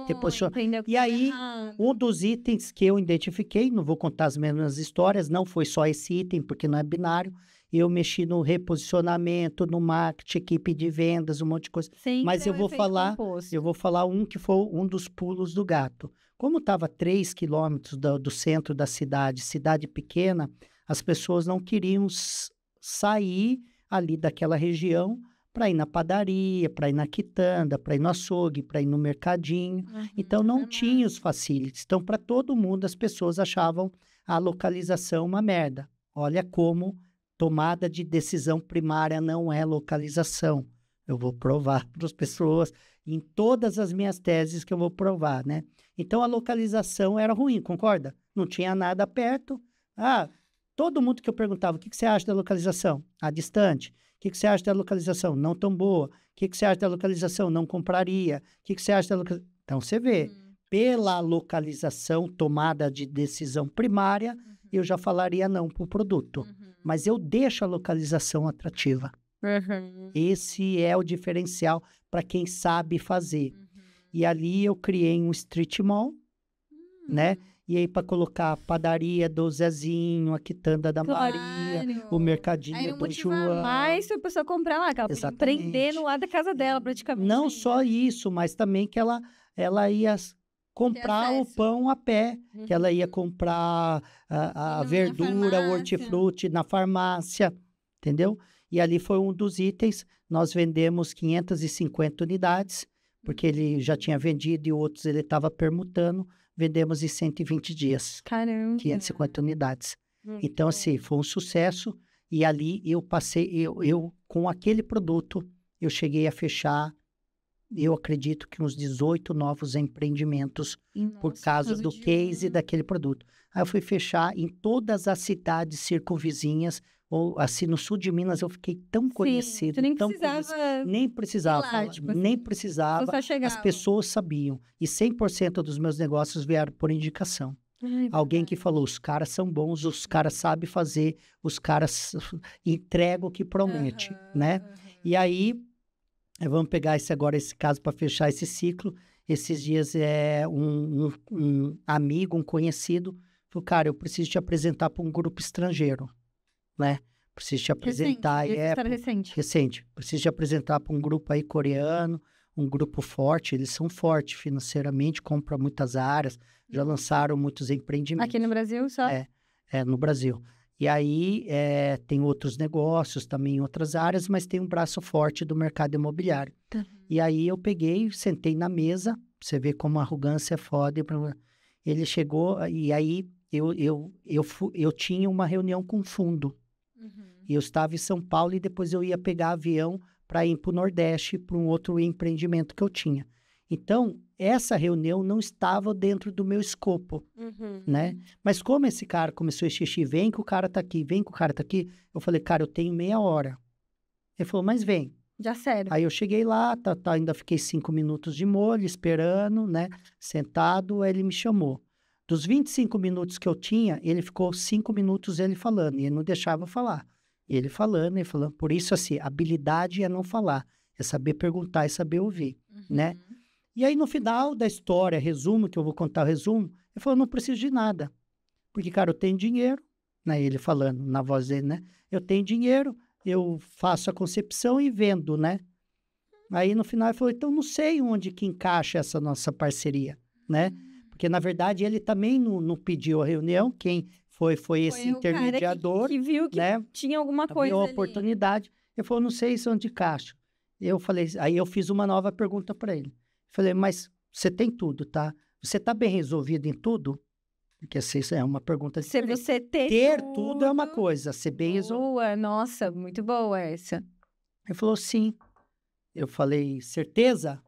Reposicionou. E aí, um dos itens que eu identifiquei, não vou contar as mesmas histórias, não foi só esse item, porque não é binário, eu mexi no reposicionamento, no marketing, equipe de vendas, um monte de coisa. Mas eu vou falar um que foi um dos pulos do gato. Como estava 3 quilômetros do centro da cidade pequena, as pessoas não queriam sair ali daquela região para ir na padaria, para ir na quitanda, para ir no açougue, para ir no mercadinho. Então, não tinha os facilities. Então, para todo mundo, as pessoas achavam a localização uma merda. Olha como tomada de decisão primária não é localização. Eu vou provar para as pessoas em todas as minhas teses que eu vou provar, né? Então, a localização era ruim, concorda? Não tinha nada perto. Todo mundo que eu perguntava, o que você acha da localização? Distante. O que você acha da localização? Não tão boa. O que você acha da localização? Não compraria. O que você acha da localização? Então, você vê, pela localização, tomada de decisão primária, eu já falaria não para o produto. Mas eu deixo a localização atrativa. Esse é o diferencial para quem sabe fazer. E ali eu criei um street mall, né? E aí, para colocar a padaria do Zezinho, a quitanda da Maria, o mercadinho do João. Mais se a pessoa comprar lá, que ela podia empreender no lado da casa dela, praticamente. Não só isso, mas também que ela ia comprar o acesso. pão a pé, que ela ia comprar a verdura, o hortifruti na farmácia, entendeu? E ali foi um dos itens. Nós vendemos 550 unidades, porque ele já tinha vendido e outros ele estava permutando. Vendemos em 120 dias, Caramba. 550 unidades. Muito Então, bom. assim, foi um sucesso. E ali eu passei, eu com aquele produto, eu cheguei a fechar, eu acredito que uns 18 novos empreendimentos por Nossa, causa do de case daquele produto. Aí eu fui fechar em todas as cidades circunvizinhas, ou assim, no sul de Minas eu fiquei tão conhecido, Tu nem tão precisava conhecido, nem precisava lá, falar, tipo nem assim, precisava, só as chegava. pessoas sabiam. E 100% dos meus negócios vieram por indicação. Ai, Alguém que verdade. falou, os caras são bons, os caras sabem fazer, os caras entregam o que promete, né? E aí, vamos pegar esse caso para fechar esse ciclo. Esses dias um amigo, um conhecido, falou, cara, eu preciso te apresentar para um grupo estrangeiro, né? Preciso te apresentar, recente, preciso te apresentar para um grupo aí coreano, um grupo forte, eles são fortes financeiramente, compram muitas áreas, já lançaram muitos empreendimentos. Aqui no Brasil só? No Brasil. E aí tem outros negócios também em outras áreas, mas tem um braço forte do mercado imobiliário. E aí eu peguei, sentei na mesa, você vê como a arrogância é foda. Ele chegou, e aí eu tinha uma reunião com o fundo. E eu estava em São Paulo e depois eu ia pegar avião para ir para o Nordeste, para um outro empreendimento que eu tinha. Então, essa reunião não estava dentro do meu escopo, né? Mas como esse cara começou a xixi, vem que o cara tá aqui, vem que o cara tá aqui, eu falei, cara, eu tenho meia hora. Ele falou, mas vem. Já sério. Aí eu cheguei lá, ainda fiquei 5 minutos de molho, esperando, né? Sentado, aí ele me chamou. Dos 25 minutos que eu tinha, ele ficou 5 minutos ele falando, e ele não deixava eu falar. Ele falando. Por isso, assim, habilidade é não falar, é saber perguntar e saber ouvir, né? E aí, no final da história, resumo, que eu vou contar o resumo, ele falou, não preciso de nada. Porque, cara, eu tenho dinheiro, né? Ele falando, na voz dele, né? Eu tenho dinheiro, eu faço a concepção e vendo, né? Aí, no final, ele falou, então, não sei onde que encaixa essa nossa parceria, né? Porque, na verdade, ele também não pediu a reunião, quem foi esse intermediador, que viu que né? tinha alguma coisa Viu a ali. oportunidade. Ele falou, não sei se onde encaixa. Eu falei, aí eu fiz uma nova pergunta para ele. Falei, mas você tem tudo, tá? Você tá bem resolvido em tudo? Porque isso é uma pergunta Se diferente. você Ter tudo é uma coisa, ser bem resolvido. Boa, nossa, muito boa essa. Ele falou, sim. Eu falei, certeza?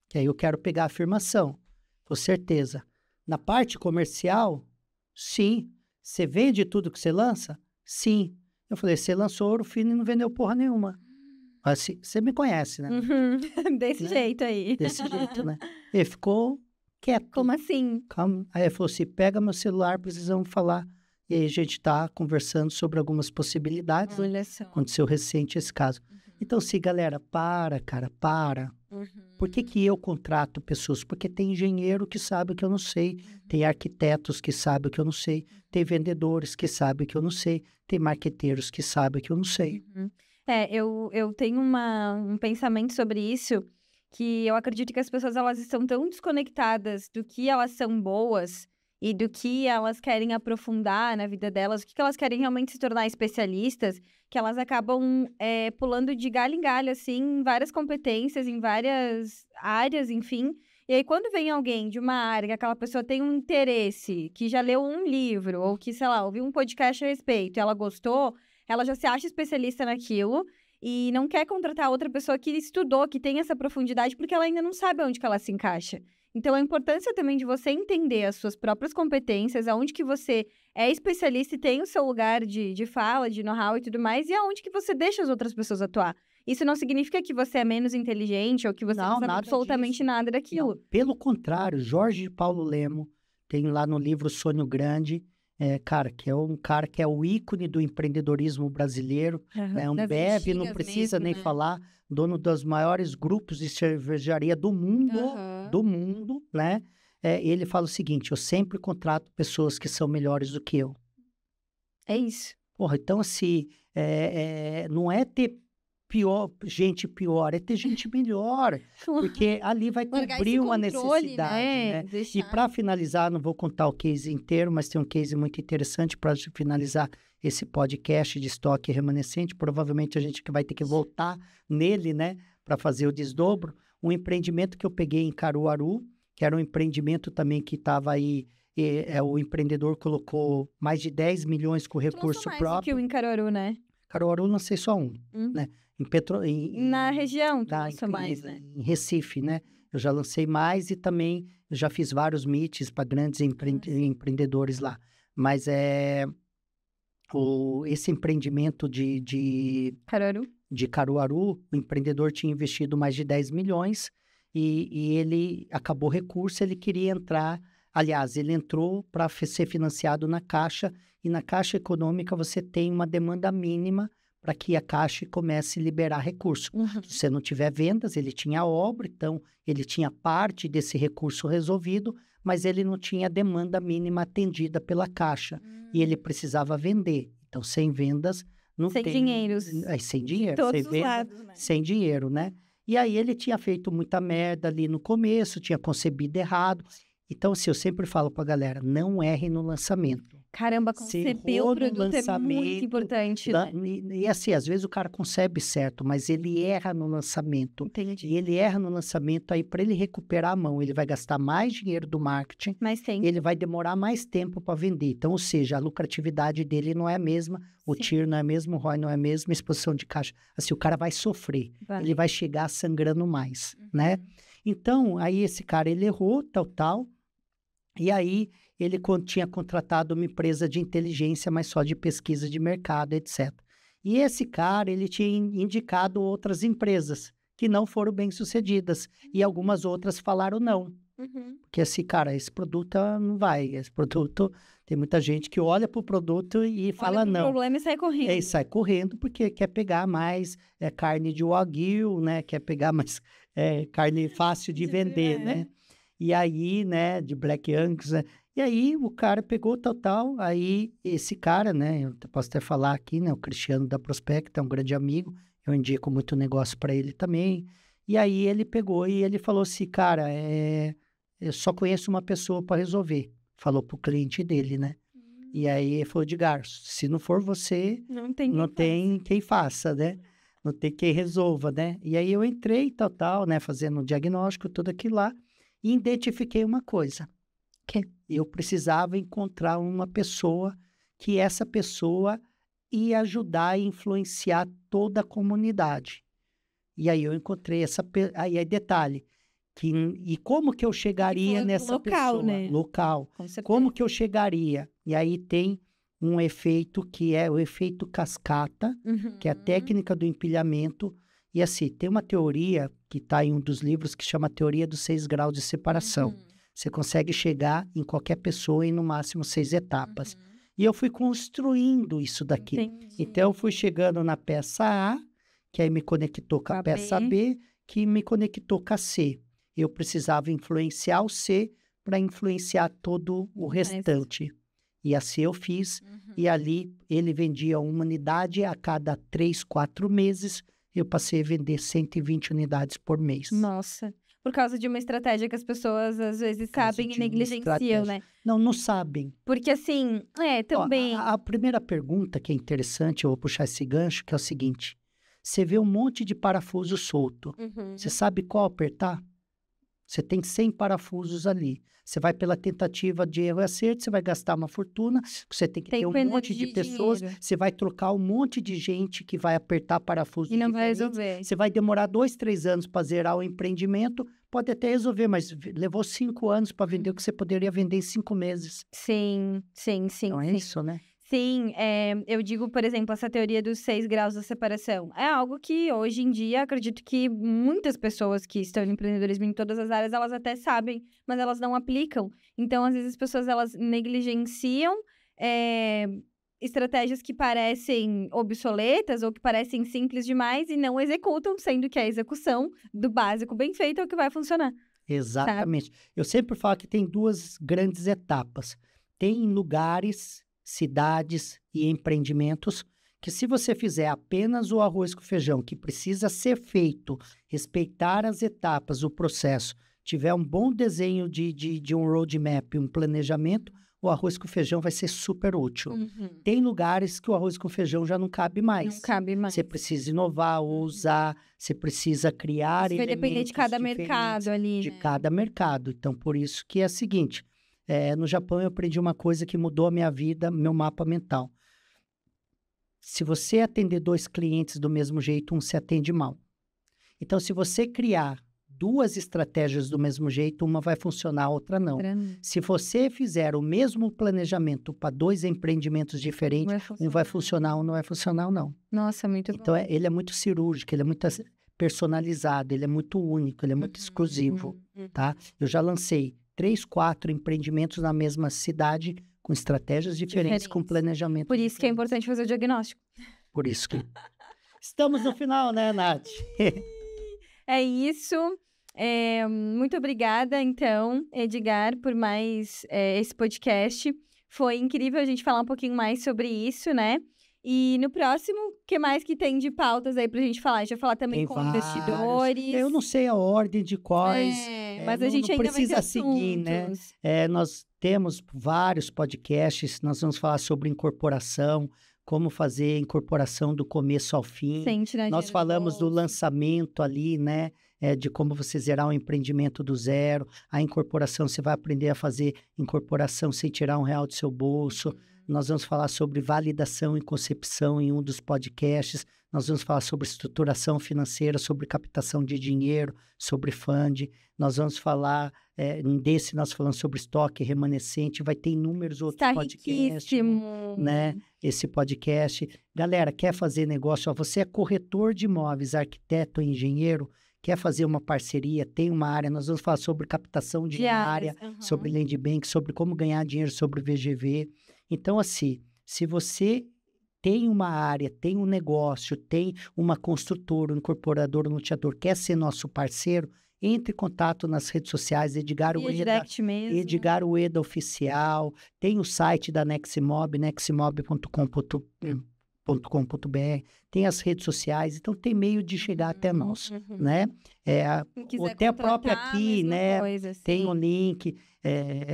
Que aí eu quero pegar a afirmação. Ele falou, certeza. Na parte comercial, sim. Você vende tudo que você lança? Sim. Eu falei, você lançou Ouro Fino e não vendeu porra nenhuma. Assim, você me conhece, né? Desse jeito aí. Desse jeito, né? Ele ficou quieto. Como assim? Calma. Aí ele falou assim, pega meu celular, precisamos falar. E aí a gente tá conversando sobre algumas possibilidades. Olha só. Aconteceu recente esse caso. Então, sim, galera, para. Por que eu contrato pessoas? Porque tem engenheiro que sabe o que eu não sei, tem arquitetos que sabem o que eu não sei, tem vendedores que sabem o que eu não sei, tem marqueteiros que sabem o que eu não sei. Eu tenho um pensamento sobre isso, que eu acredito que as pessoas elas estão tão desconectadas do que elas são boas e do que elas querem aprofundar na vida delas, o que elas querem realmente se tornar especialistas, que elas acabam pulando de galho em galho, assim, em várias competências, em várias áreas, enfim. E aí, quando vem alguém de uma área que aquela pessoa tem um interesse, que já leu um livro, ou que, sei lá, ouviu um podcast a respeito e ela gostou, ela já se acha especialista naquilo e não quer contratar outra pessoa que estudou, que tem essa profundidade, porque ela ainda não sabe onde que ela se encaixa. Então, a importância também de você entender as suas próprias competências, aonde que você é especialista e tem o seu lugar de fala, de know-how e tudo mais, e aonde que você deixa as outras pessoas atuar. Isso não significa que você é menos inteligente ou que você não sabe absolutamente nada daquilo. Não, pelo contrário, Jorge Paulo Lemo tem lá no livro Sonho Grande, que é um cara que é o ícone do empreendedorismo brasileiro, né? Ambev, não precisa nem falar, dono dos maiores grupos de cervejaria do mundo, né? Ele fala o seguinte, eu sempre contrato pessoas que são melhores do que eu. É isso. Porra, então assim, não é ter pior, gente pior, é ter gente melhor, porque ali vai Largar cobrir esse uma controle, necessidade, né? E Deixar. para finalizar, não vou contar o case inteiro, mas tem um case muito interessante para finalizar esse podcast de estoque remanescente. Provavelmente a gente vai ter que voltar nele, né, para fazer o desdobro. Um empreendimento que eu peguei em Caruaru, que era um empreendimento também que estava aí, o empreendedor colocou mais de 10 milhões com recurso mais próprio. que o em Caruaru, né? Caruaru lancei só um, né? Na região, tu na, lança mais, né? em Recife, né? Eu já lancei mais e também eu já fiz vários meets para grandes empreendedores lá. Mas esse empreendimento Caruaru? de Caruaru, o empreendedor tinha investido mais de 10 milhões e ele acabou o recurso, ele queria entrar. Aliás, ele entrou para ser financiado na Caixa, e na Caixa Econômica você tem uma demanda mínima para que a Caixa comece a liberar recurso. Se você não tiver vendas, ele tinha obra, então ele tinha parte desse recurso resolvido, mas ele não tinha a demanda mínima atendida pela Caixa, e ele precisava vender. Então, sem vendas, não sem tem... dinheiro. Sem dinheiro, Todos sem os venda, lados, né? sem dinheiro, né? E aí ele tinha feito muita merda ali no começo, tinha concebido errado. Então, assim, eu sempre falo pra galera, não erre no lançamento. Caramba, conceber o produto é muito importante, né? E assim, às vezes o cara concebe certo, mas ele erra no lançamento. Entendi. E ele erra no lançamento, aí para ele recuperar a mão, ele vai gastar mais dinheiro do marketing, Mas tem. ele vai demorar mais tempo para vender. Então, ou seja, a lucratividade dele não é a mesma, o TIR não é mesmo, o ROI não é mesmo, a exposição de caixa. Assim, o cara vai sofrer, ele vai chegar sangrando mais, né? Então, aí esse cara, ele errou, tal, e aí ele tinha contratado uma empresa de inteligência, mas só de pesquisa de mercado, etc. E esse cara, ele tinha indicado outras empresas que não foram bem-sucedidas, e algumas outras falaram não. Porque assim, cara, esse produto não vai, esse produto, tem muita gente que olha para o produto e fala não. O problema é sair correndo. E sai correndo porque quer pegar mais carne de Wagyu, né? Quer pegar mais carne fácil de vender, né? E aí, né, de Black Angus, né? E aí o cara pegou tal, aí esse cara, né, eu posso até falar aqui, né, o Cristiano da Prospecta, é um grande amigo, eu indico muito negócio para ele também. E aí ele pegou e ele falou assim, cara, eu só conheço uma pessoa para resolver. Falou pro cliente dele, né? E aí ele falou, Edgar, se não for você, não tem quem faça, né? Não tem quem resolva, né? E aí eu entrei tal, né, fazendo um diagnóstico, tudo aquilo lá, e identifiquei uma coisa, que eu precisava encontrar uma pessoa que essa pessoa ia ajudar a influenciar toda a comunidade. E aí eu encontrei aí detalhe, e como que eu chegaria nessa local, pessoa? Né? Local. Como que eu chegaria? E aí tem um efeito que é o efeito cascata, que é a técnica do empilhamento. E assim, tem uma teoria que está em um dos livros que chama Teoria dos 6 graus de separação. Você consegue chegar em qualquer pessoa em no máximo 6 etapas. E eu fui construindo isso daqui. Entendi. Então, eu fui chegando na peça A, que aí me conectou com a peça B, que me conectou com a C. Eu precisava influenciar o C para influenciar todo o restante. E assim eu fiz. E ali ele vendia uma unidade a cada 3, 4 meses. Eu passei a vender 120 unidades por mês. Nossa, por causa de uma estratégia que as pessoas às vezes sabem e negligenciam, né? Não sabem. Porque assim, também... A primeira pergunta que é interessante, eu vou puxar esse gancho, que é o seguinte. Você vê um monte de parafuso solto. Você sabe qual apertar? Você tem 100 parafusos ali. Você vai pela tentativa de erro e acerto, você vai gastar uma fortuna, você tem que ter um monte de pessoas, você vai trocar um monte de gente que vai apertar parafusos e não vai resolver. Você vai demorar 2, 3 anos para zerar o empreendimento, pode até resolver, mas levou 5 anos para vender o que você poderia vender em 5 meses. Sim. Então é isso, né? Sim, eu digo, por exemplo, essa teoria dos 6 graus da separação. É algo que, hoje em dia, acredito que muitas pessoas que estão no empreendedorismo em todas as áreas, elas até sabem, mas elas não aplicam. Então, às vezes, as pessoas, elas negligenciam estratégias que parecem obsoletas ou que parecem simples demais e não executam, sendo que a execução do básico bem feito é o que vai funcionar. Exatamente. Sabe? Eu sempre falo que tem 2 grandes etapas. Tem lugares, cidades e empreendimentos Que se você fizer apenas o arroz com feijão, que precisa ser feito, respeitar as etapas, o processo, tiver um bom desenho de um roadmap, um planejamento, o arroz com feijão vai ser super útil. Tem lugares que o arroz com feijão já não cabe mais. Não cabe mais. Você precisa inovar, ousar, você precisa criar Isso vai depender de elementos cada diferentes mercado ali, de né? cada mercado. Então, por isso que é o seguinte, no Japão eu aprendi uma coisa que mudou a minha vida, meu mapa mental. Se você atender 2 clientes do mesmo jeito, um se atende mal. Então, se você criar 2 estratégias do mesmo jeito, uma vai funcionar, a outra não. Se você fizer o mesmo planejamento para 2 empreendimentos diferentes, um vai funcionar, um não vai funcionar, não. Nossa, muito bom. Então, ele é muito cirúrgico, ele é muito personalizado, ele é muito único, ele é muito exclusivo, tá? Eu já lancei 3, 4 empreendimentos na mesma cidade, com estratégias diferentes, com planejamento Por isso que é diferentes. importante fazer o diagnóstico. Por isso que... Estamos no final, né, Nath? É isso. Muito obrigada, então, Edgar, por mais esse podcast. Foi incrível a gente falar um pouquinho mais sobre isso, né? E no próximo, o que mais que tem de pautas aí pra gente falar? A gente vai falar também Tem com vários. investidores. Eu não sei a ordem de quais. Mas a gente não ainda vai ter precisa seguir, né? assuntos. Nós temos vários podcasts, nós vamos falar sobre incorporação, como fazer a incorporação do começo ao fim. Sem tirar Nós dinheiro do falamos do bolso. lançamento ali, né? De como você zerar um empreendimento do zero. A incorporação, você vai aprender a fazer incorporação sem tirar R$1 do seu bolso. Nós vamos falar sobre validação e concepção em um dos podcasts. Nós vamos falar sobre estruturação financeira, sobre captação de dinheiro, sobre fund. Nós vamos falar, nós falamos sobre estoque remanescente. Vai ter inúmeros outros Está podcasts, riquíssimo. né? Esse podcast. Galera, quer fazer negócio? Ó, você é corretor de imóveis, arquiteto, engenheiro, quer fazer uma parceria, tem uma área. Nós vamos falar sobre captação de área, sobre land bank, sobre como ganhar dinheiro, sobre VGV. Então, assim, se você tem uma área, tem um negócio, tem uma construtora, um incorporador, um loteador, quer ser nosso parceiro, entre em contato nas redes sociais, Edgar Via Ueda, direct mesmo. Edgar Ueda Oficial, tem o site da Neximob, neximob.com.br, tem as redes sociais, então tem meio de chegar até nós, né? Quem quiser Tem a própria contratar, aqui, mesma né? coisa, Tem sim. o link,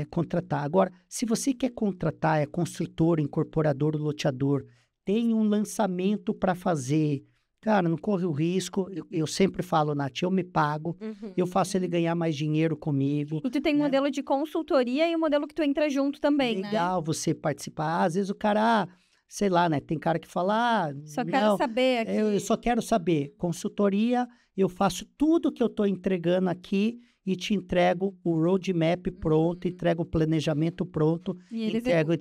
contratar. Agora, se você quer contratar, é construtor, incorporador, loteador, tem um lançamento para fazer, cara, não corre o risco, eu sempre falo, Nath, eu me pago, eu faço ele ganhar mais dinheiro comigo. E tu tem um né? modelo de consultoria e um modelo que tu entra junto também, né? Legal você participar. Às vezes o cara, sei lá, né? Tem cara que fala, Só quero não, saber aqui. eu só quero saber. Consultoria, eu faço tudo que eu estou entregando aqui e te entrego o roadmap pronto, entrego o planejamento pronto, E ele entrego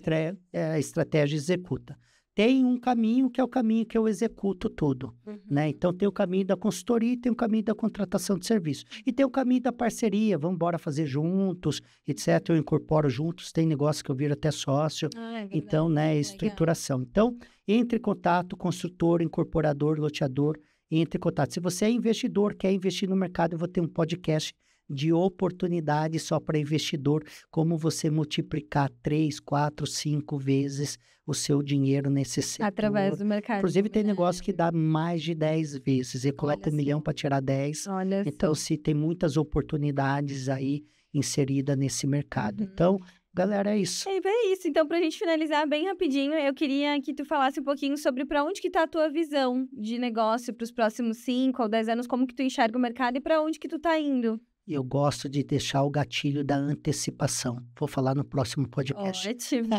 a estratégia e executa. Tem um caminho que é o caminho que eu executo tudo, né? Então, tem o caminho da consultoria e tem o caminho da contratação de serviço. E tem o caminho da parceria, vamos embora fazer juntos, etc. Eu incorporo juntos, tem negócio que eu viro até sócio. Então, né, estruturação. Então, entre em contato, construtor, incorporador, loteador, entre em contato. Se você é investidor, quer investir no mercado, eu vou ter um podcast de oportunidade só para investidor, como você multiplicar 3, 4, 5 vezes o seu dinheiro nesse setor. Através do mercado. Inclusive, tem negócio que dá mais de 10 vezes. Ele coloca 1 milhão para tirar 10. Olha Então, se tem muitas oportunidades aí inseridas nesse mercado. Então, galera, é isso. É isso. Então, pra gente finalizar bem rapidinho, eu queria que tu falasse um pouquinho sobre para onde que tá a tua visão de negócio para os próximos 5 ou 10 anos, como que tu enxerga o mercado e para onde que tu tá indo. Eu gosto de deixar o gatilho da antecipação. Vou falar no próximo podcast. Ótimo.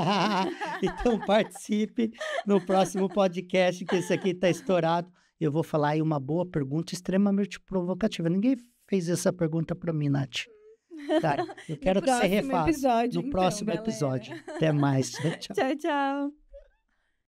Então, participe no próximo podcast, que esse aqui está estourado. Eu vou falar aí uma boa pergunta extremamente provocativa. Ninguém fez essa pergunta para mim, Nath. Cara, eu quero que você refaça. Episódio, No próximo episódio. Até mais. Tchau. Tchau, tchau.